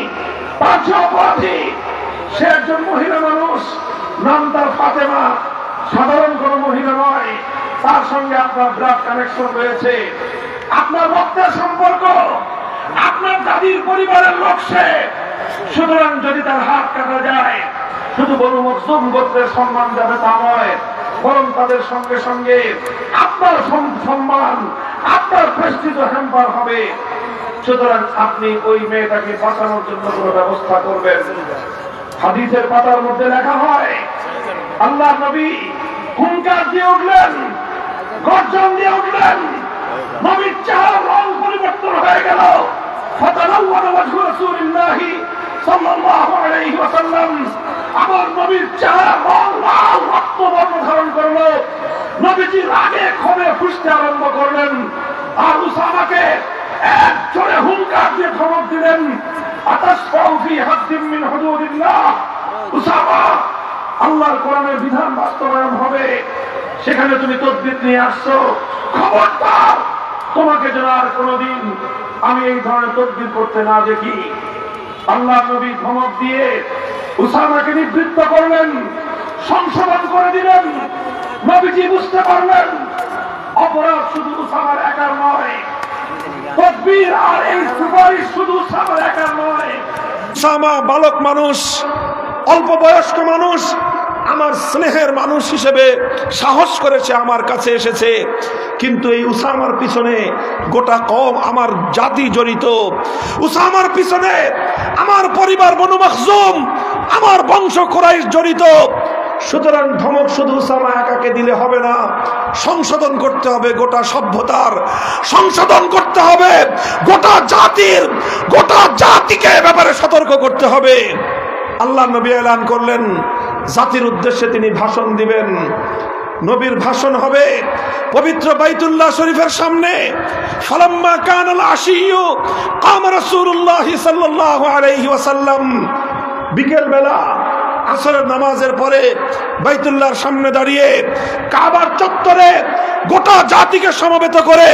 তার যে অপরাধী, সে একজন মহিলা মানুষ, নাম তার ফাতেমা, সাধারণ কোন মহিলা নয়। তার সঙ্গে আপনার ব্লাড কানেকশন রয়েছে, আপনার রক্তের সম্পর্ক, আপনার দাদির পরিবারের লোক সে। সুতরাং যদি তার হাত কাটা যায়, শুধু বনু মাখজুম গোত্রের সম্মান যাবে তা নয়, বরং তাদের সঙ্গে সঙ্গে আপনার সম্মান, আপনার প্রেস্টিজ হ্যাম্পার হবে। সুতরাং আপনি ওই মেয়েটাকে বাঁচানোর জন্য কোনো ব্যবস্থা করবেন। হাদিসের পাতার মধ্যে লেখা হয়, আল্লাহ নবী হুঙ্কার দিয়ে উঠলেন, গর্জন দিয়ে উঠলেন। নবীর চেহারার রং পরিবর্তন হয়ে গেল। ফাতালাওয়ানা ওয়াজহু রাসূলিল্লাহি সাল্লাল্লাহু আলাইহি ওয়াসাল্লাম, আমার নবীর চেহারার রং লাল রক্তবর্ণ ধারণ করলো। নবীজি রাগে ক্ষোভে ফুঁসতে আরম্ভ করলেন, আর উসামাকে এক জোরে হুঙ্কার দিয়ে ধমক দিলেন, আতাশফাউ ফি হাদ্দিন মিন হুদুদিল্লাহ। উসামা, আল্লাহর কোরআনের বিধান বাস্তবায়ন হবে, সেখানে তুমি তদবির নিয়ে আসছো, খবরদার তোমাকে যেন আর কোনদিন আমি এই ধরনের তদবির করতে না দেখি। আল্লাহ নবী ধমক দিয়ে উসামাকে নিবৃত্ত করলেন, সংশোধন করে দিলেন। নবীজি বুঝতে পারলেন অপরাধ শুধু উসামার একার নয়, তদবির আর এই সুপারিশ শুধু উসামার একার নয়। উসামা বালক মানুষ, অল্প বয়স্ক মানুষ, আমার স্নেহের মানুষ হিসেবে সাহস করেছে, আমার কাছে এসেছে। কিন্তু এই উসামার পিছনে গোটা কওম, আমার জাতি জড়িত। উসামার পিছনে আমার পরিবার বনু মাখজুম, আমার বংশ কুরাইশ জড়িত। সুতরাং ধমক শুধু উসামা একাকে দিলে হবে না, সংশোধন করতে হবে গোটা সভ্যতার, সংশোধন করতে হবে গোটা জাতির, গোটা জাতিকে ব্যাপারে সতর্ক করতে হবে। আল্লাহ নবী এলান করলেন, জাতির উদ্দেশ্যে তিনি ভাষণ দিবেন। নবীর ভাষণ হবে পবিত্র বাইতুল্লাহ শরীফের সামনে। ফালাম্মা কানাল আশিয়্যু কাম রাসূলুল্লাহ সাল্লাল্লাহু আলাইহি ওয়াসাল্লাম, বিকেল বেলা আসরের নামাজের পরে বাইতুল্লাহর সামনে দাঁড়িয়ে কাবার চত্বরে গোটা জাতিকে সমবেত করে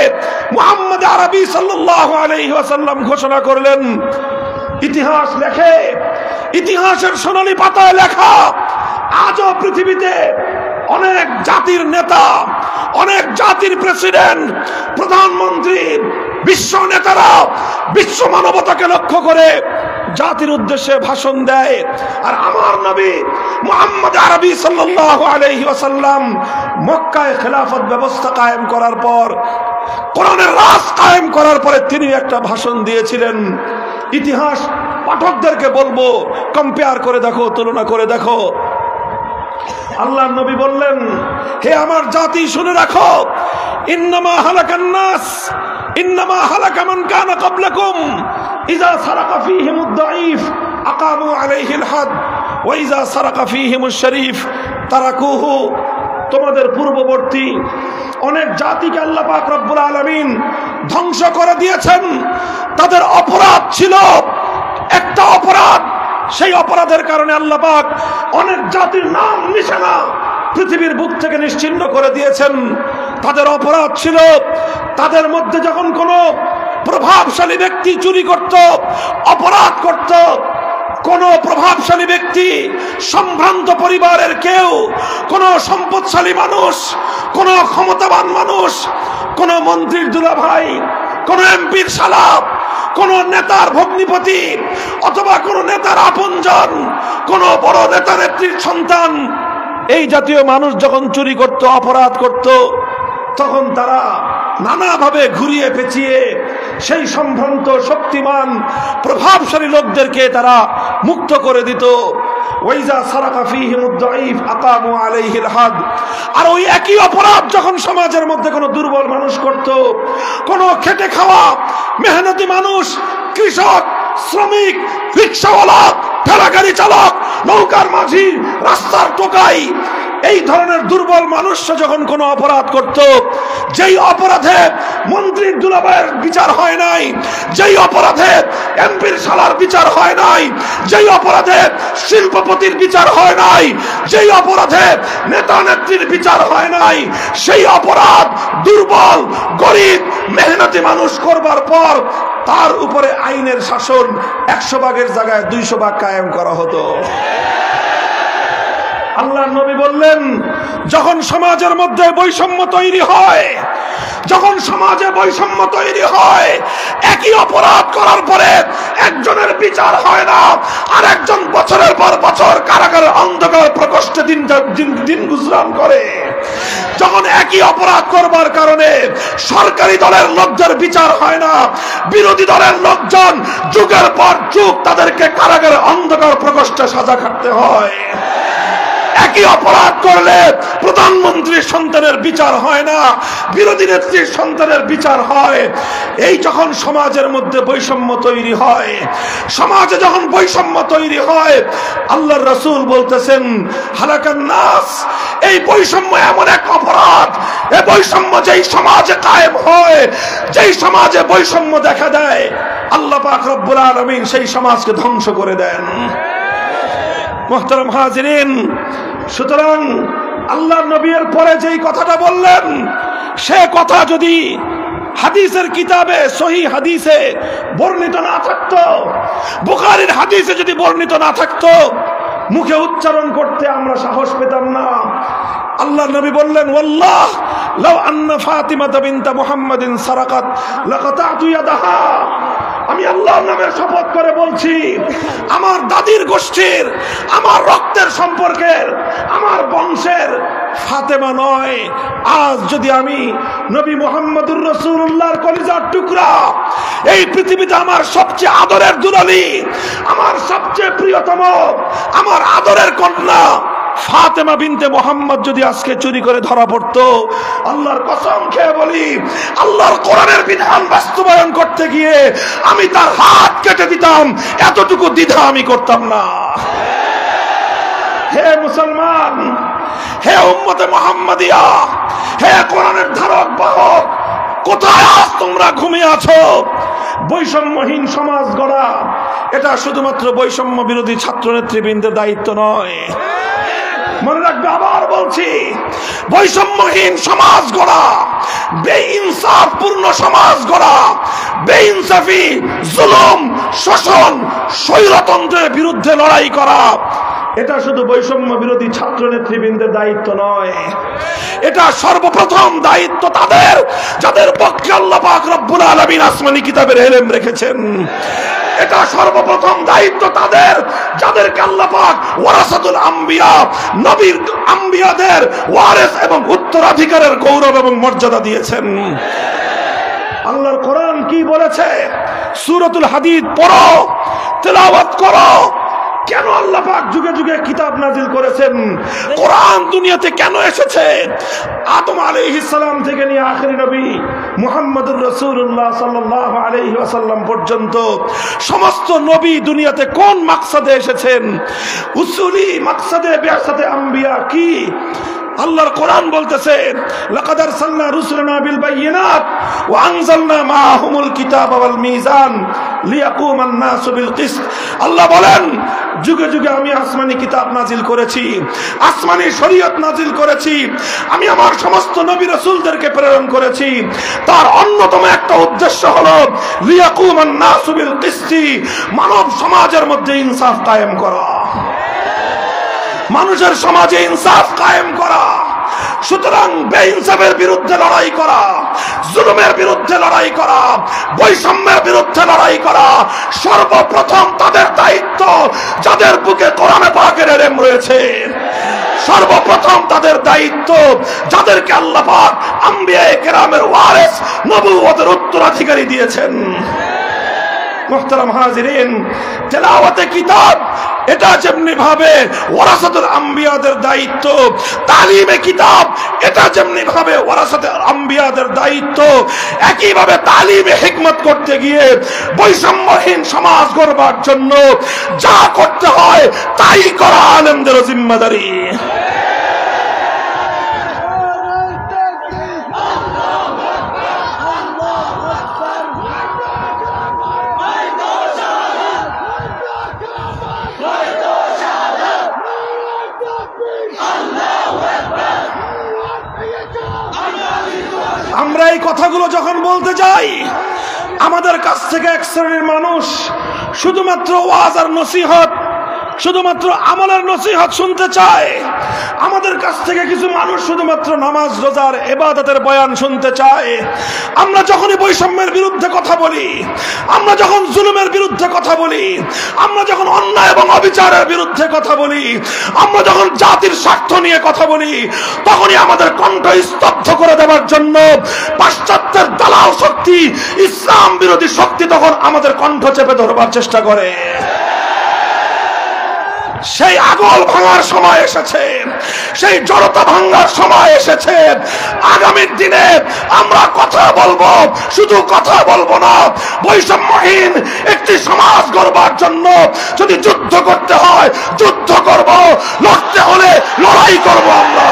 মুহাম্মদ আরবি সাল্লাল্লাহু আলাইহি ওয়াসাল্লাম ঘোষণা করলেন, ইতিহাস লেখে, ইতিহাসের সোনালী পাতায় লেখা, আজও পৃথিবীতে অনেক জাতির নেতা, অনেক জাতির প্রেসিডেন্ট, প্রধানমন্ত্রী, বিশ্ব নেতারা বিশ্ব মানবতাকে লক্ষ্য করে জাতির উদ্দেশ্যে ভাষণ দেয়, আর আমার নবী মুহাম্মদ আরবি সাল্লাল্লাহু আলাইহি ওয়াসাল্লাম মক্কায় খেলাফত ব্যবস্থা কায়েম করার পর, কোরআনের রাজ কায়েম করার পরে তিনি একটা ভাষণ দিয়েছিলেন। ইতিহাস পাঠকদেরকে বলবো, কম্পেয়ার করে দেখো, তুলনা করে দেখো। আল্লাহর নবী বললেন, হে আমার জাতি শুনে রাখো, ইন্নামা হালাকান নাস, ইন্নামা হালাকা মান কানা ক্বাবলাকুম ইযা সারাকা ফীহিমুদ দাঈফ আকামু আলাইহিল হাদ ওয়া ইযা সারাকা ফীহিমুশ শরীফ তারাকুহু। তোমাদের পূর্ববর্তী অনেক জাতিকে আল্লাহ পাক রব্বুল আলামিন ধ্বংস করে দিয়েছেন। তাদের অপরাধ ছিল একটা অপরাধ, সেই অপরাধের কারণে আল্লাহ পাক অনেক জাতির নাম নিশানা পৃথিবীর বুক থেকে নিশ্চিহ্ন করে দিয়েছেন। তাদের অপরাধ ছিল, তাদের মধ্যে যখন কোনো প্রভাবশালী ব্যক্তি চুরি করত, অপরাধ করত, কোন প্রভাবশালী ব্যক্তি, সম্ভ্রান্ত পরিবারের কেউ, কোন সম্পদশালী মানুষ, কোন ক্ষমতাবান মানুষ, কোন মন্ত্রীর দুলাভাই, কোন এমপির শালা, কোন নেতার ভগ্নিপতি, অথবা কোন নেতার আপনজন, কোন বড় নেতা নেত্রীর সন্তান, এই জাতীয় মানুষ যখন চুরি করত, অপরাধ করত, তখন তারা নানাভাবে ঘুরিয়ে পেঁচিয়ে সেই সম্ভ্রান্ত শক্তিমান প্রভাবশালী লোকদেরকে তারা মুক্ত করে দিত। ওয়াইজা সারাকা ফীহিমুদ দাঈফ আকামু আলাইহিল হাদ। আর ওই একই অপরাধ যখন সমাজের মধ্যে কোনো দুর্বল মানুষ করত, কোনো খেটে খাওয়া মেহনতি মানুষ, কৃষক, শ্রমিক, রিকশাওয়ালা, ঠেলাগাড়ি চালক, নৌকার মাঝি, রাস্তার টোকাই, এই ধরনের দুর্বল মানুষরা যখন কোনো অপরাধ করত, যেই অপরাধে মন্ত্রীর দুলাভাইয়ের বিচার হয় নাই, যেই অপরাধে এমপির শালার বিচার হয় নাই, যেই অপরাধে শিল্পপতির বিচার হয় নাই, যেই অপরাধে নেতা নেত্রীর বিচার হয় নাই, সেই অপরাধ দুর্বল, গরিব, মেহনতি মানুষ করবার পর তার উপরে আইনের শাসন 100 ভাগের জায়গায় 200 ভাগ কায়েম করা হতো। আল্লাহর নবী বললেন, যখন সমাজের মধ্যে বৈষম্য তৈরি হয়, যখন সমাজে বৈষম্য তৈরি হয়, একই অপরাধ করার পরে একজনের বিচার হয় না, আর একজন বছরের পর বছর কারাগারের অন্ধকার প্রকোষ্ঠে দিন গুজরান করে। যখন একই অপরাধ করবার কারণে সরকারি দলের লোকদের বিচার হয় না, বিরোধী দলের লোকজন যুগের পর যুগ তাদেরকে কারাগারের অন্ধকার প্রকোষ্ঠে সাজা খাটতে হয়। একই অপরাধ করলে প্রধানমন্ত্রীর সন্তানের বিচার হয় না, বিরোধী নেত্রীর সন্তানের বিচার হয়। এই যখন সমাজের মধ্যে বৈষম্য তৈরি হয়, সমাজে যখন বৈষম্য তৈরি হয়, আল্লাহর রাসূল বলতেছেন, হালাকান নাস, এই বৈষম্য এমন এক অপরাধ, এই বৈষম্য যেই সমাজে কায়েম হয়, যেই সমাজে বৈষম্য দেখা দেয়, আল্লাহ পাক রব্বুল আলামিন সেই সমাজকে ধ্বংস করে দেন। মুহতারাম হাজিরিন, সুতরাং আল্লাহর নবীর পরে যেই কথাটা বললেন, সে কথা যদি হাদিসের কিতাবে, সহিহ হাদিসে বর্ণিত না থাকতো, বুখারীর হাদিসে যদি বর্ণিত না থাকতো, মুখে উচ্চারণ করতে আমরা সাহস পেতাম না। আল্লাহর নবী বললেন, ওয়াল্লাহ লাউ আন্না ফাতিমা বিনতা মুহাম্মাদিন সারাকাত লাকাতাতু ইয়াদাহা। আমি আল্লাহর নামের শপথ করে বলছি, আমার দাদির গোষ্ঠীর, আমার রক্তের সম্পর্কের, আমার বংশের ফাতেমা নয়, আজ যদি আমি নবী মুহাম্মদুর রাসূলুল্লাহর কলিজার টুকরা, এই পৃথিবীতে আমার সবচেয়ে আদরের দুলালী, আমার সবচেয়ে প্রিয়তম, আমার আদরের কন্যা ফাতেমা বিনতে মুহাম্মদ যদি আজকে চুরি করে ধরা পড়তো, আল্লাহর কসম খেয়ে বলি, আল্লাহর কোরআনের বিধান বাস্তবায়ন করতে গিয়ে আমি তার হাত কেটে দিতাম, এতটুকু দ্বিধা আমি করতাম না। হে মুসলমান, হে উম্মতে মুহাম্মাদিয়া, হে কোরআনের ধারক বাহক, কোথায় আজ তোমরা ঘুমিয়ে আছো? বৈষম্যহীন সমাজ গড়া এটা শুধুমাত্র বৈষম্য বিরোধী ছাত্র নেতৃবৃন্দের দায়িত্ব নয়। মনে রাখবে, আবার বলছি, বৈষম্যহীন সমাজ গড়া, বেইনসাফ পূর্ণ সমাজ গড়া, বেইনসাফি, জুলুম, শোষণ, স্বৈরতন্ত্রের বিরুদ্ধে লড়াই করা এটা শুধু বৈষম্য বিরোধী ছাত্র নেতৃবৃন্দের দায়িত্ব নয়, এটা সর্বপ্রথম দায়িত্ব তাদের যাদের পক্ষে আল্লাহ পাক রব্বুল আলামিন আসমানি কিতাবের ইলম রেখেছেন। এটা সর্বপ্রথম দায়িত্ব তাদের যাদেরকে আল্লাহ পাক ওয়ারাসাতুল আম্বিয়া, নবীর আম্বিয়াদের ওয়ারিস এবং উত্তরাধিকারের গৌরব এবং মর্যাদা দিয়েছেন। আল্লাহর কোরআন কি বলেছে? সূরাতুল হাদিদ পড়ো, তেলাওয়াত করো। কেন আল্লাহ পাক যুগে যুগে কিতাব নাজিল করেছেন? কোরআন দুনিয়াতে কেন এসেছে? আদম আলাইহিস সালাম থেকে নিয়ে আখেরি নবী মুহাম্মদুর রাসূলুল্লাহ সাল্লাল্লাহু আলাইহি ওয়াসাল্লাম পর্যন্ত সমস্ত নবী দুনিয়াতে কোন মাকসাদে এসেছেন? উসুলি মাকসাদে বিআসাতে আম্বিয়া কি? আল্লাহর কোরআন বলতেছে, লাকাদ আরসালনা রুসুলানা বিল বাইয়িনাত ওয়া আনজালনা মাআহুমুল কিতাবা ওয়াল মিজান লিয়াকুমান নাসু বিল কিসত। আল্লাহ বলেন, যুগে যুগে আমি আসমানি কিতাব নাজিল করেছি, আসমানি শরীয়ত নাজিল করেছি, আমি আমার সমস্ত নবী রাসূলদেরকে প্রেরণ করেছি। তার অন্যতম একটা উদ্দেশ্য হলো লিয়াকুমান নাসু বিল কিসতি, মানব সমাজের মধ্যে ইনসাফ কায়েম করা, মানুষের সমাজে ইনসাফ কায়েম করা। সুতরাং বেইনসাফের বিরুদ্ধে লড়াই করা, জুলুমের বিরুদ্ধে লড়াই করা, বৈষম্যের বিরুদ্ধে লড়াই করা সর্বপ্রথম তাদের দায়িত্ব যাদের বুকে কোরআনে পাকের ইলম রয়েছে। সর্বপ্রথম তাদের দায়িত্ব যাদেরকে আল্লাহ পাক আম্বিয়ায়ে কেরামের ওয়ারিস, নবুয়তের উত্তরাধিকারী দিয়েছেন। মুহতারাম হাজিরিন, তেলাওয়াতে কিতাব এটা যেমনি ভাবে ওয়ারাসাতুল আম্বিয়াদের দায়িত্ব, তালিমে কিতাব এটা যেমনি ভাবে ওয়ারাসাতুল আম্বিয়াদের দায়িত্ব, একইভাবে তালিমে হিকমত করতে গিয়ে বৈষম্যহীন সমাজ গড়বার জন্য যা করতে হয় তাই করা আলেমদের জিম্মাদারি। আমরা এই কথাগুলো যখন বলতে যাই, আমাদের কাছ থেকে এক শ্রেণীর মানুষ শুধুমাত্র ওয়াজ আর নসিহত, শুধুমাত্র আমলের নসিহত শুনতে চায়। আমাদের কাছ থেকে কিছু মানুষ শুধুমাত্র নামাজ রোজার ইবাদতের বয়ান শুনতে চায়। আমরা যখনই বৈষম্যের বিরুদ্ধে কথা বলি, আমরা যখন জুলুমের বিরুদ্ধে কথা বলি, আমরা যখন অন্যায় এবং অবিচারের বিরুদ্ধে কথা বলি, আমরা যখন জাতির স্বার্থ নিয়ে কথা বলি, তখনই আমাদের কণ্ঠ স্তব্ধ করে দেওয়ার জন্য পাশ্চাত্যের দালাল শক্তি, ইসলাম বিরোধী শক্তি তখন আমাদের কণ্ঠ চেপে ধরবার চেষ্টা করে। সেই আগল ভাঙার সময় এসেছে, সেই জড়তা ভাঙার সময় এসেছে। আগামী দিনে আমরা কথা বলবো, শুধু কথা বলবো না, বৈষম্যহীন একটি সমাজ গড়বার জন্য যদি যুদ্ধ করতে হয় যুদ্ধ করব, লড়তে হলে লড়াই করব। আমরা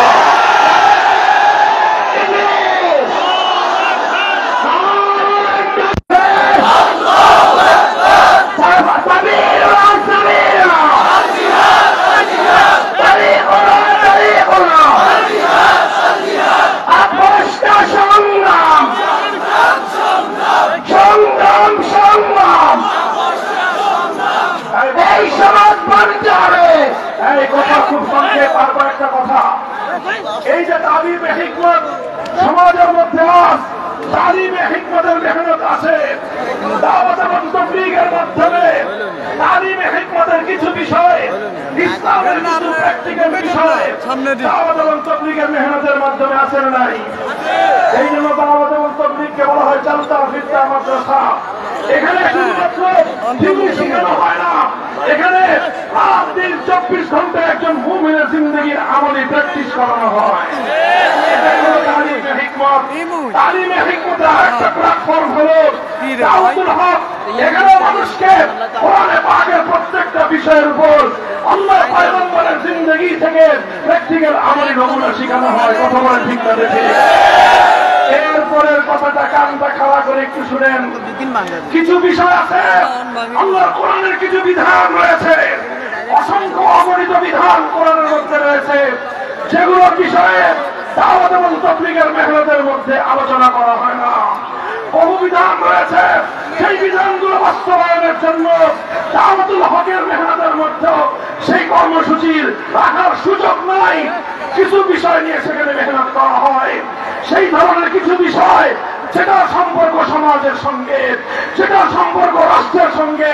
এই যে তালিমে হিকমত সমাজের মধ্যে তালিমে হিকমতের মেহনত আছে, দাওয়াত এবং তাবলীগের মাধ্যমে তালিমে হিকমতের কিছু বিষয়, ইসলামের কিছু প্র্যাকটিক্যাল বিষয় দাওয়াত এবং তাবলীগের মেহনতের মাধ্যমে আছে না নাই? এই জন্য দাওয়াত এবং তাবলীগকে বলা হয় জালসা ফিরকা মাদ্রাসা। এখানে শুধুমাত্র ডিগ্রি শেখানো হয় না, এখানে রাত দিন 24 ঘন্টা একজন মুমিনের জিন্দেগির আমলি প্র্যাকটিস করানো হয়। তালিমে হিকমত, তালিমে হিকমতের আরেকটা প্ল্যাটফর্ম হলো দাওয়াতুল হক। এখানে মানুষকে কোরআনে পাকের প্রত্যেকটা বিষয়ের উপর আল্লাহর পয়গম্বরের জিন্দগি থেকে প্র্যাকটিক্যাল আমলি নমুনা শেখানো হয়। কথা বলেন ঠিক না দেখে? এরপরের কথাটা কানটা খাওয়া করে একটু শুনেন। কিছু বিষয় আছে, আল্লাহর কোরআনের কিছু বিধান রয়েছে, অসংখ্য অগণিত বিধান কোরআনের মধ্যে রয়েছে, যেগুলো বিষয়ে দাওয়াত এবং তাবলীগের মেহনতের মধ্যে আলোচনা করা হয় না। বহু বিধান রয়েছে, সেই বিধানগুলো বাস্তবায়নের জন্য দাওয়াতুল হকের মেহনতের মধ্যে সেই কর্মসূচির রাখার সুযোগ নাই। কিছু বিষয় নিয়ে সেখানে মেহনত করা হয়। সেই ধরনের কিছু বিষয় যেটা সম্পর্ক সমাজের সঙ্গে, যেটা সম্পর্ক রাষ্ট্রের সঙ্গে,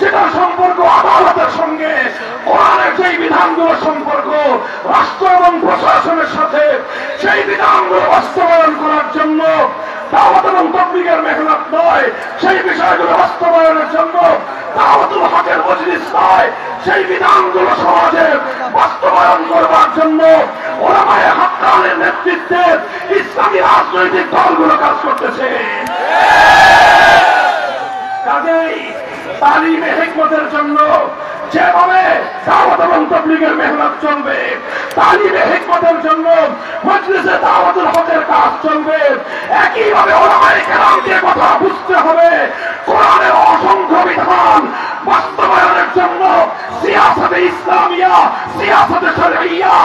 যেটা সম্পর্ক আদালতের সঙ্গে, কোরআনের সেই বিধানগুলো সম্পর্ক রাষ্ট্র এবং প্রশাসনের সাথে, সেই বিধানগুলো বাস্তবায়ন করার জন্য দাওয়াত এবং তাবলীগের মেহনত নয়, সেই বিষয়গুলো বাস্তবায়নের জন্য দাওয়াতুল হকের মজলিস নয়, সেই বিধানগুলো সমাজে বাস্তবায়ন করবার জন্য ওলামায়ে হাক্কানের নেতৃত্বে ইসলামী রাজনৈতিক দলগুলো কাজ করতেছে। কাজেই তালিমে হিকমতের জন্য যেভাবে দাওয়াত এবং তাবলীগের মেহনত চলবে, তালিমে হিকমতের জন্য মজলিসে দাওয়াতুল হকের কাজ চলবে, একইভাবে ওলামায়ে কেরামকে কথা বুঝতে হবে। কোরআনের অসংখ্য বিধান বাস্তবায়নের জন্য সিয়াসতে ইসলামিয়া, সিয়াসতে শরঈয়া,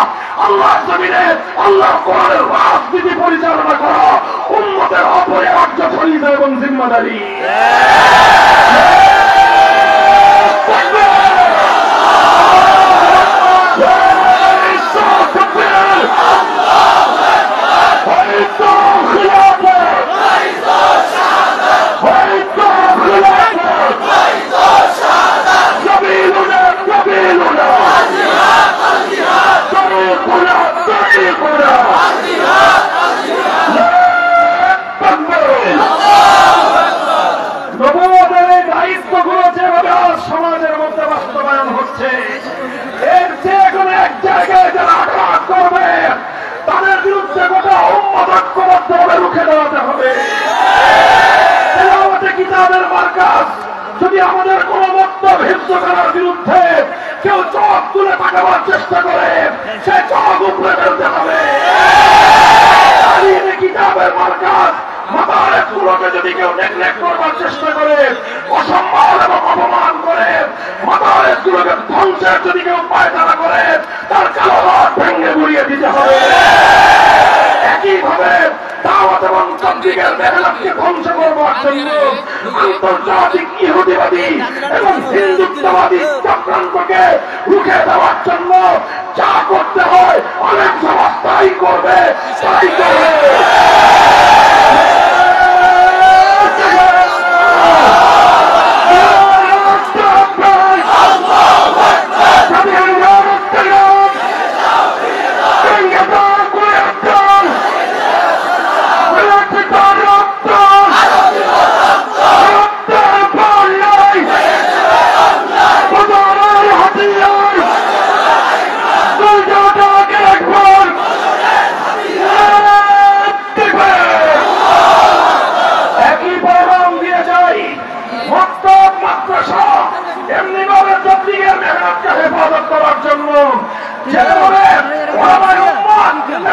আল্লাহর জমিনে আল্লাহর কোরআনের রাজনীতি পরিচালনা করা উম্মতের অপরিহার্য ফরিজা এবং জিম্মাদারি। সমাজের মধ্যে বাস্তবায়ন হচ্ছে, এর চেয়ে এখন এক জায়গায় যারা আঘাত করবে তাদের বিরুদ্ধে গোটা উম্মত ঐক্যবদ্ধভাবে রুখে দাঁড়াতে হবে। তেলাওয়াতে কিতাবের মার্কাজ যদি আমাদের কোন বক্তব্য হিফজ করার বিরুদ্ধে কেউ চোখ তুলে তাকাবার চেষ্টা করে, সে চোখ উপরে ফেলতে হবে। তালিমে কিতাবের মার্কাজ মাদারেসগুলোকে যদি কেউ নেগলেক্ট করবার চেষ্টা করে, অসম্মান এবং অপমান করে, মাদারেসগুলোকে ধ্বংসের যদি কেউ পায়তারা করে, তার কালো হাত ভেঙে গুড়িয়ে দিতে হবে। একইভাবে দাওয়াত এবং তাবলীগের মেহনতকে ধ্বংস করবার জন্য আন্তর্জাতিক ইহুদিবাদী এবং হিন্দুত্ববাদী চক্রান্তকে রুখে দেওয়ার জন্য যা করতে হয় অনেক সমাজ তাই করবে, তাই করবে। হেফাজত করার জন্য যেভাবে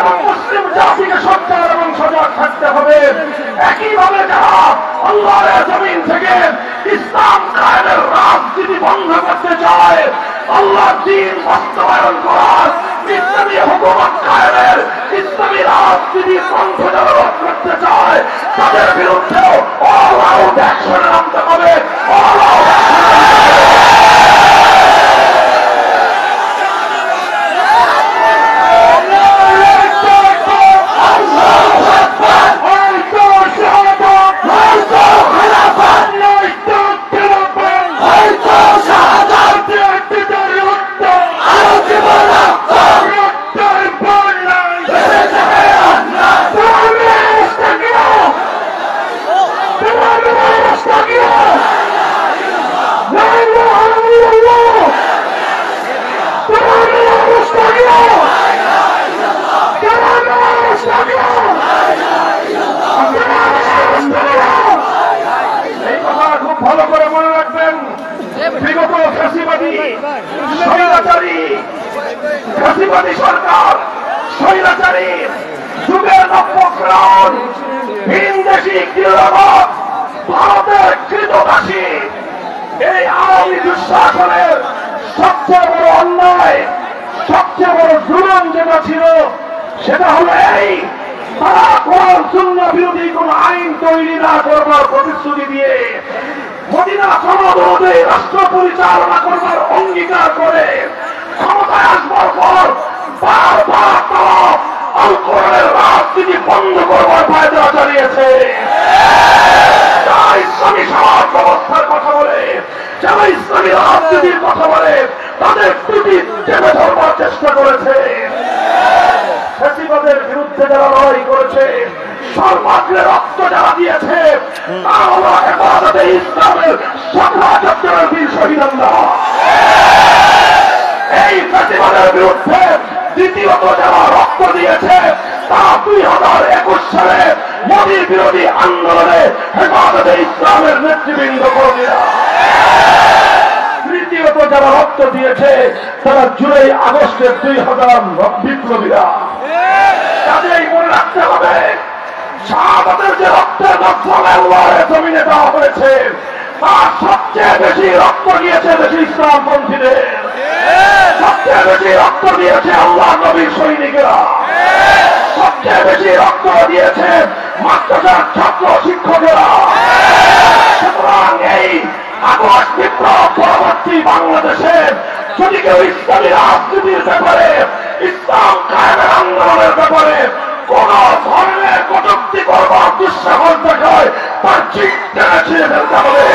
এবং মুসলিম জাতিকে সচ্চার এবং সজাগ থাকতে হবে, একইভাবে যারা আল্লাহর জমিন থেকে ইসলাম কায়েমের রাজনীতি বন্ধ করতে চায়, আল্লাহর দ্বীন বাস্তবায়ন করার, ইসলামী হুকুমত কায়েমের, ইসলামী রাজনীতি সঞ্চালন করতে চায়, তাদের বিরুদ্ধেও অল আউট অ্যাকশনে নামতে হবে। All out No! মতো ফ্যাসিবাদী স্বৈরাচারী ফ্যাসিবাদী সরকার স্বৈরাচারী যুগের নব্যগ্রহণ ভিনদেশী ক্রীড়াবাদ ভারতের কৃতদাসী এই আওয়ামী দুঃশাসনের সবচেয়ে বড় অন্যায় সবচেয়ে বড় জুলুম যেটা ছিল সেটা হলো এই তারা কোরআন সুন্নাহ বিরোধী কোন আইন তৈরি না করবার প্রতিশ্রুতি দিয়ে মদিনা সনদ অনুযায়ী রাষ্ট্র পরিচালনা করবার অঙ্গীকার করে ক্ষমতায় আসবার পর বারবার তারা আল কোরআনের রাজনীতি বন্ধ করবার ফায়দা চালিয়েছে। যারা ইসলামী সমাজ ব্যবস্থার কথা বলে যারা ইসলামী রাজনীতির কথা বলে তাদের ত্রুটি চেপে ধরবার চেষ্টা করেছে। ফ্যাসিবাদের বিরুদ্ধে যারা লড়াই করেছে সর্বাগ্রে রক্ত যারা দিয়েছে তারা হলো হেফাজতে ইসলামের 17 জনের বীর শহীদানরা। এই ফ্যাসিবাদের বিরুদ্ধে দ্বিতীয়ত যারা রক্ত দিয়েছে তারা 2021 সালে মোদী বিরোধী আন্দোলনে হেফাজতে ইসলামের নেতৃবৃন্দ কর্মীরা। তৃতীয়ত যারা রক্ত দিয়েছে তারা জুলাই আগস্টের 2000 বিপ্লবীরা। কাজেই মনে রাখতে হবে শাহাদাতের যে রক্তের মাধ্যমে আল্লাহর জমিনে দেওয়া হয়েছে তার সবচেয়ে বেশি রক্ত দিয়েছে দেশি ইসলামপন্থীদের, সবচেয়ে বেশি রক্ত দিয়েছে আল্লাহ নবীর সৈনিকেরা, সবচেয়ে বেশি রক্ত দিয়েছে মাদ্রাসার ছাত্র শিক্ষকেরা। সুতরাং এই আগস্ট বিপ্লব পরবর্তী বাংলাদেশে যদি কেউ ইসলামী রাজনীতির ব্যাপারে ইসলাম কায়েমের আন্দোলনের ব্যাপারে কোন ধরনের কটূক্তি করবার দুঃসাহস দেখায় তার চিন্তা ছিঁড়ে ফেলতে হবে।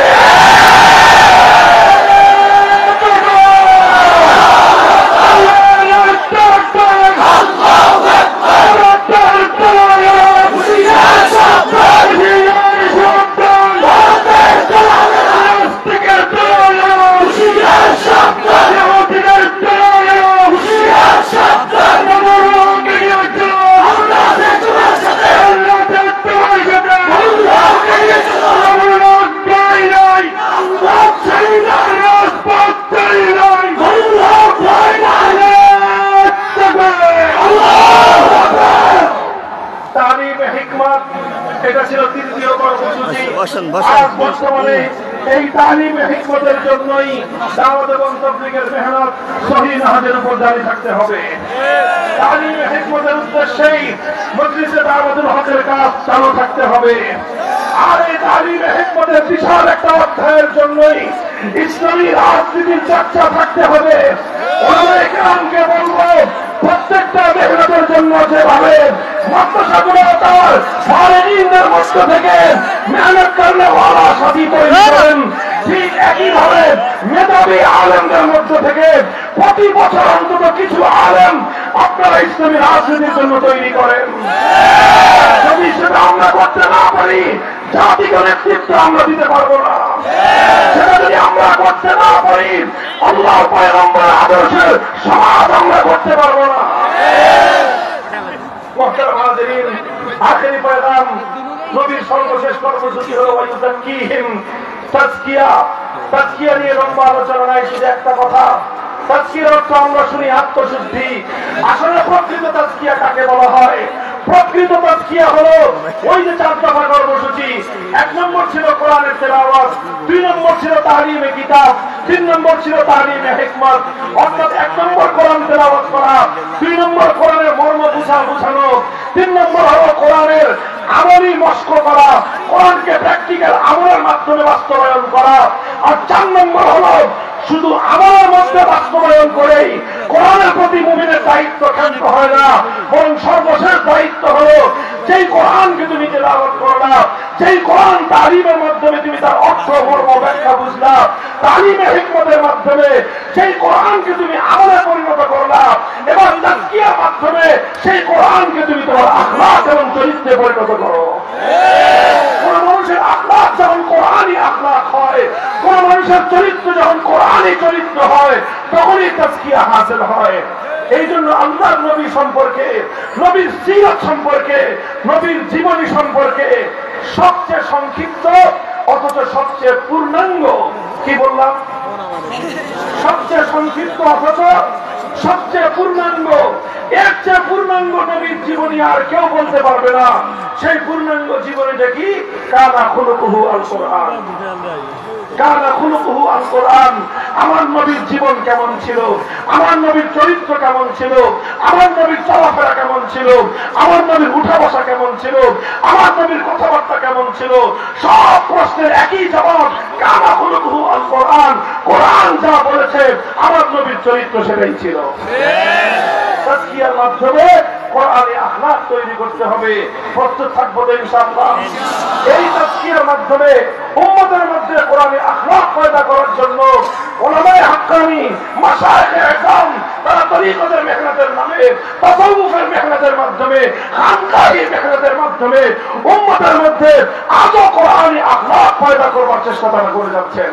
এটা ছিল তৃতীয় কর্মসূচি। আজ বর্তমানে এই তালিমে হিকমতের জন্যই দাওয়াত এবং তাবলীগের মেহনত সহিহ নাহজের উপর জারি থাকতে হবে। তালিমে হিকমতের উদ্দেশ্যেই মজলিসে দাওয়াতুল হকের কাজ চালু থাকতে হবে। আর এই তালিমে হিকমতের বিশাল একটা অধ্যায়ের জন্যই ইসলামী রাজনীতির চর্চা থাকতে হবে। ওলামায়ে কেরামকে বলবো প্রত্যেকটা মেহনতের জন্য যেভাবে মাদ্রাসাগুলো তার ফারিদের মধ্য থেকে মেহনত করলে ওয়ালা সাথী তৈরি করেন, ঠিক একইভাবে মেধাবী আলেমদের মধ্য থেকে প্রতি বছর অন্তত কিছু আলেম আপনারা ইসলামী রাজনীতির জন্য তৈরি করেন। যদি সেটা আমরা করতে না পারি জাতিকে নেতৃত্ব আমরা দিতে পারবো না। সেটা যদি আমরা করতে না পারি আল্লাহ পয়গম্বরের আদর্শের সমাজ আমরা করতে পারবো না। মুহতারাম হাজিরিন, আখেরি পয়গাম নবীর সর্বশেষ কর্মসূচি হলো ওয়ায়ুযাক্কিহিম, তাজকিয়া। তাজকিয়া নিয়ে লম্বা আলোচনা নাই, শুধু একটা কথা। তাজকিয়ার অর্থ আমরা শুনি আত্মশুদ্ধি। আসলে প্রকৃত তাজকিয়া কাকে বলা হয়? প্রকৃত তাজকিয়া হলো ওই যে 4 দফা কর্মসূচি। 1 নম্বর ছিল কোরআনের তেলাওয়াত, 2 নম্বর ছিল তালিমে কিতাব, 3 নম্বর ছিল তালিমে হিকমত। অর্থাৎ 1 নম্বর কোরআন তেলাওয়াত করা, 2 নম্বর কোরআনের মর্ম বুঝানো, 3 নম্বর হলো কোরআনের আমলি মস্ক করা, কোরআনকে প্র্যাকটিক্যাল আমলের মাধ্যমে বাস্তবায়ন করা। আর 4 নম্বর হলো শুধু আমলের মধ্যে বাস্তবায়ন করেই কোরআনের প্রতি মুমিনের দায়িত্ব ক্ষান্ত হয় না, বরং সর্বশেষ দায়িত্ব হলো যেই কোরআনকে তুমি তেলাওয়াত করলা, যেই কোরআন তালিমের মাধ্যমে তুমি তার অর্থ মর্ম ব্যাখ্যা বুঝলা, তালিমে হিকমতের মাধ্যমে সেই কোরআনকে তুমি আমলে পরিণত করলা, এবং তাজকিয়ার মাধ্যমে সেই কোরআনকে তুমি তোমার আখলাক এবং চরিত্রে পরিণত করো। কোন মানুষের আখলাক যখন কোরআনই আখলাক হয়, কোন মানুষের চরিত্র যখন কোরআনই চরিত্র হয়, তখনই তাজকিয়া হাসিল হয়। এই জন্য আল্লাহর নবী সম্পর্কে, নবীর সিরাত সম্পর্কে, নবীর জীবনী সম্পর্কে সবচেয়ে সংক্ষিপ্ত অথচ সবচেয়ে পূর্ণাঙ্গ কি বললাম? সংক্ষিপ্ত অথচ সবচেয়ে পূর্ণাঙ্গ, এর চেয়ে পূর্ণাঙ্গ নবীর জীবনী আর কেউ বলতে পারবে না। সেই পূর্ণাঙ্গ জীবনে দেখি কানা খুলুকুহু আল কোরআন, কানা খুলুকুহু আল কোরআন। আমার নবীর জীবন কেমন ছিল, আমার নবীর চরিত্র কেমন ছিল, আমার নবীর চলাফেরা কেমন ছিল, আমার নবীর উঠা বসা কেমন ছিল, আমার নবীর কথাবার্তা কেমন ছিল, সব প্রশ্নের একই জবাব, কানা খুলুকুহু আল কোরআন। কোরআন যা বলেছে আমার নবীর চরিত্র সেটাই ছিল। তাজকিয়ার মাধ্যমে কোরআনে আখলাক তৈরি করতে হবে। প্রস্তুত থাকবো তো ইনশাআল্লাহ। এই তাজকিয়ার মাধ্যমে উম্মতের মধ্যে কোরআনে আখলাক পয়দা করার জন্য উলামায়ে হাক্কানি, মাশায়েখে ইকরাম তারা তরিকতের মেহনতের নামে, তাসাউফের মেহনতের মাধ্যমে, খানকাহি মেহনতের মাধ্যমে উম্মতের মধ্যে আজও কোরআনে আখলাক পয়দা করবার চেষ্টা তারা করে যাচ্ছেন।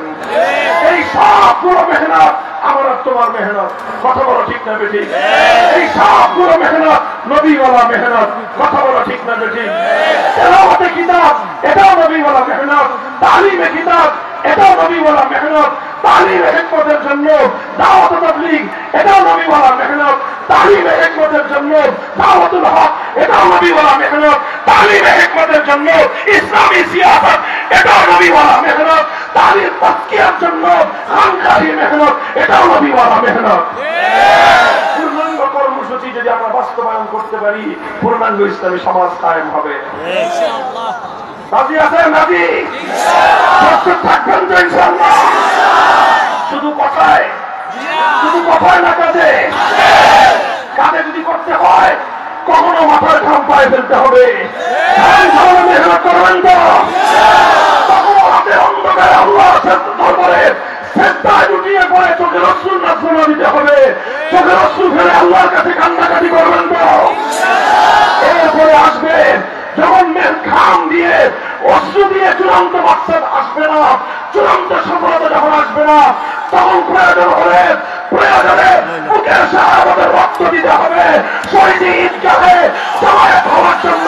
এই সবগুলো মেহনত আমার আর তোমার মেহনত, কথা বলো ঠিক না বেঠিক? এই সবগুলো মেহনত নবীওয়ালা মেহনত, কথা বলো ঠিক না বেঠিক? তেলাওয়াতে কিতাব এটাও নবীওয়ালা মেহনত, তালিমে কিতাব এটাও নবীওয়ালা মেহনত, তালিমে হিকমতের জন্য দাওয়াত তাবলীগ এটাও নবীওয়ালা মেহনত, তালিমে হিকমতের জন্য দাওয়াতুল হক এটাও নবীওয়ালা মেহনত, তালিমে হিকমতের জন্য ইসলামী সিয়াসত এটাও নবীওয়ালা মেহনত, তালিম তাজকিয়ার জন্য খানকাহি মেহনত এটাও নবীওয়ালা মেহনত। পূর্ণাঙ্গ কর্মসূচি যদি আমরা বাস্তবায়ন করতে পারি, পূর্ণাঙ্গ ইসলামী সমাজ কায়েম হবে। রাজি আছেন? রাজি? প্রস্তুত থাকবেন তো ইনশাআল্লাহ? শুধু কথায়, শুধু কথায় না কাজে। কাজে যদি করতে হয় কখনো মাথার ঘাম পায়ে ফেলতে হবে। মেহনত করবেন তো? কখনো হাতে অন্ধকারে আল্লাহর দরবারে সেজদায় লুটিয়ে পড়ে চোখের অশ্রু নাজরানা দিতে হবে। চোখের অশ্রু ফেলে আল্লাহর কাছে কান্নাকাটি করবেন তো? এরপরে আসবে যখন ঘাম দিয়ে অশ্রু দিয়ে চূড়ান্ত মাকসাদ আসবে না, চূড়ান্ত সফলতা যখন আসবে না, তখন প্রয়োজন হলে প্রয়োজনে বুকের শাহাদাতের রক্ত দিতে হবে। শহীদ ঈদগাহে জামায়াত হওয়ার জন্য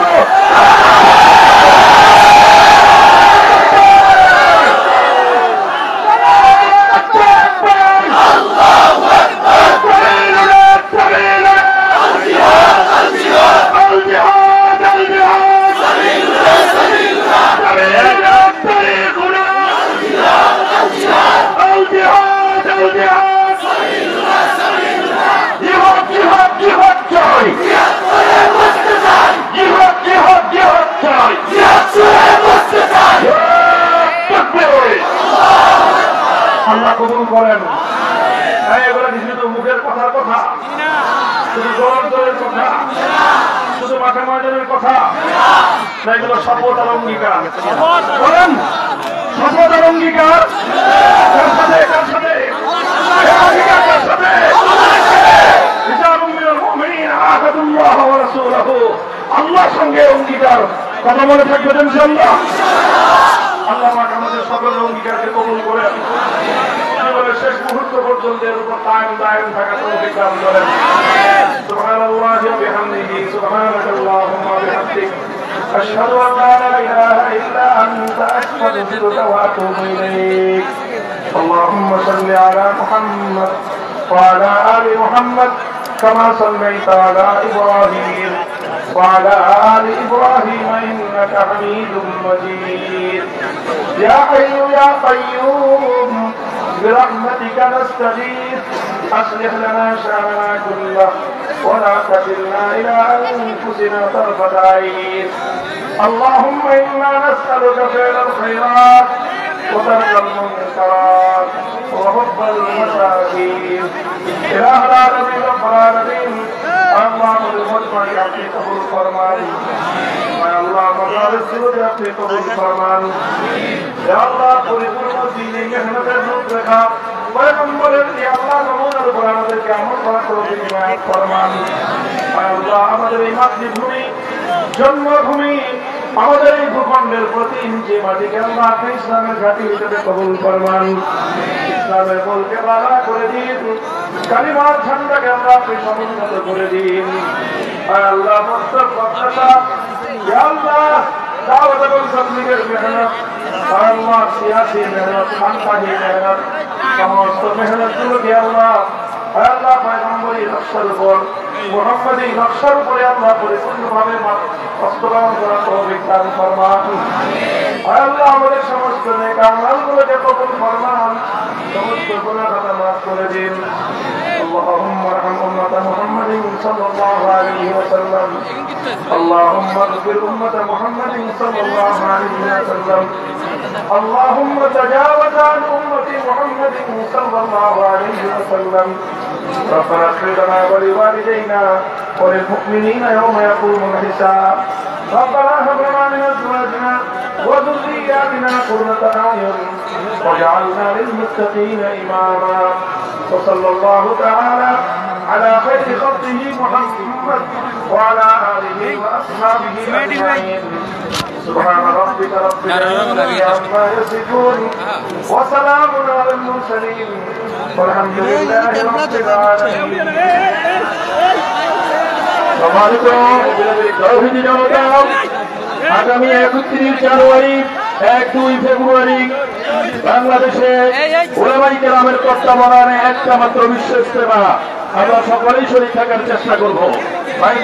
আল্লাহ কবুল করেন। এগুলো শুধু মুখের কথার কথা, শুধু জোরের কথা, শুধু মাঠে ময়দানের কথা না, এগুলো শপথ আর অঙ্গীকার। বলেন শপথ আর অঙ্গীকার কার সাথে? কার সাথে? কার সাথে? আল্লাহর সঙ্গে অঙ্গীকার। কথা মনে থাকবে ইনশাআল্লাহ। আল্লাহ আমাদের সকলের অঙ্গীকারকে কবুল করেন। শেষ মুহূর্ত পর্যন্ত এর উপর দায়েম থাকা তৌফিক দান করেন। সুবহানাল্লাহি ওয়া বিহামদিহি, সুবহানাকাল্লাহুম্মা ওয়া বিহামদিক, আশহাদু আন লা ইলাহা ইল্লা আনতা, আস্তাগফিরুকা ওয়া আতুবু ইলাইক। আল্লাহুম্মা সাল্লি আলা মুহাম্মাদ ওয়া আলা আলি মুহাম্মাদ কামা সাল্লাইতা আলা ইব্রাহিম ওয়া আলা আলি ইব্রাহিম ইন্নাকা হামিদুম মাজিদ। ইয়া হাইয়্যু ইয়া কাইয়্যুম برحمتك نستغيث أصلح لنا شأننا كله ولا تكلنا إلى أنفسنا طرفة عين. اللهم إنا نسألك فعل الخيرات وترك المنكرات وحب المساكين. إله العالمين رب العالمين اللهم بالمجمع আপনি কবুল ফরমান। আল্লাহ আমাদের জীবনে আপনি কবুল ফরমান। ইয়া আল্লাহ পরিপূর্ণ দ্বীনি মেহনতের রূপরেখা পয়গম্বরের ইয়া আল্লাহ নমুনার উপর আমাদেরকে আমল করার তৌফিক ইনায়াত ফরমান। আল্লাহ আমাদের এই মাতৃভূমি, জন্মভূমি, আমাদের এই ভূখণ্ডের প্রতি যে মাটিকে আল্লাহ আপনি ইসলামের ঘাঁটি হিসেবে কবুল ফরমান। ইসলামের বলকে বাধা করে দিন, কালিমার ঝান্ডাকে আমরা আপনি সমুন্নত করে দিন। আল্লাহ প্রত্যেক বক্তা ইয়া আল্লাহ দাওয়াত এবং তাবলীগের মেহনত, আল্লাহ সিয়াসি মেহনত, খানকাহি মেহনত, সমস্ত মেহনতগুলোকে আল্লাহ আল্লাহ পয়গম্বরী নকশার উপর মুহাম্মাদী নকশার উপরে আল্লাহ পরিপূর্ণভাবে বাস্তবায়ন করার তৌফিক দান ফরমান। আল্লাহ আমাদের সমস্ত নেক আমলগুলোকে কবুল ফরমান, সমস্ত গুনাহ খাতা মাফ করে দিন। اللهم ارحم أمة محمد صلى الله عليه وسلم اللهم اغفر أمة محمد صلى الله عليه وسلم اللهم تجاوز عن أمة محمد صلى الله عليه وسلم ربنا اغفر لنا ولوالدينا وللمؤمنين يوم يقوم الحساب ربنا هب لنا من أزواجنا وذرياتنا قرة أعين واجعلنا للمتقين إماما وصلى الله تعالى على خير خلقه محمد وعلى آله وأصحابه أجمعين سبحان ربك رب العزة عما يصفون وسلام على المرسلين والحمد لله رب العالمين আগামী 31 জানুয়ারি 1-2 ফেব্রুয়ারি বাংলাদেশে ওলামায়ে কেরামের তত্ত্বাবধানে একটা মাত্র বিশ্ব ইজতেমা। আমরা সকলেই শরীক থাকার চেষ্টা করব। ভাই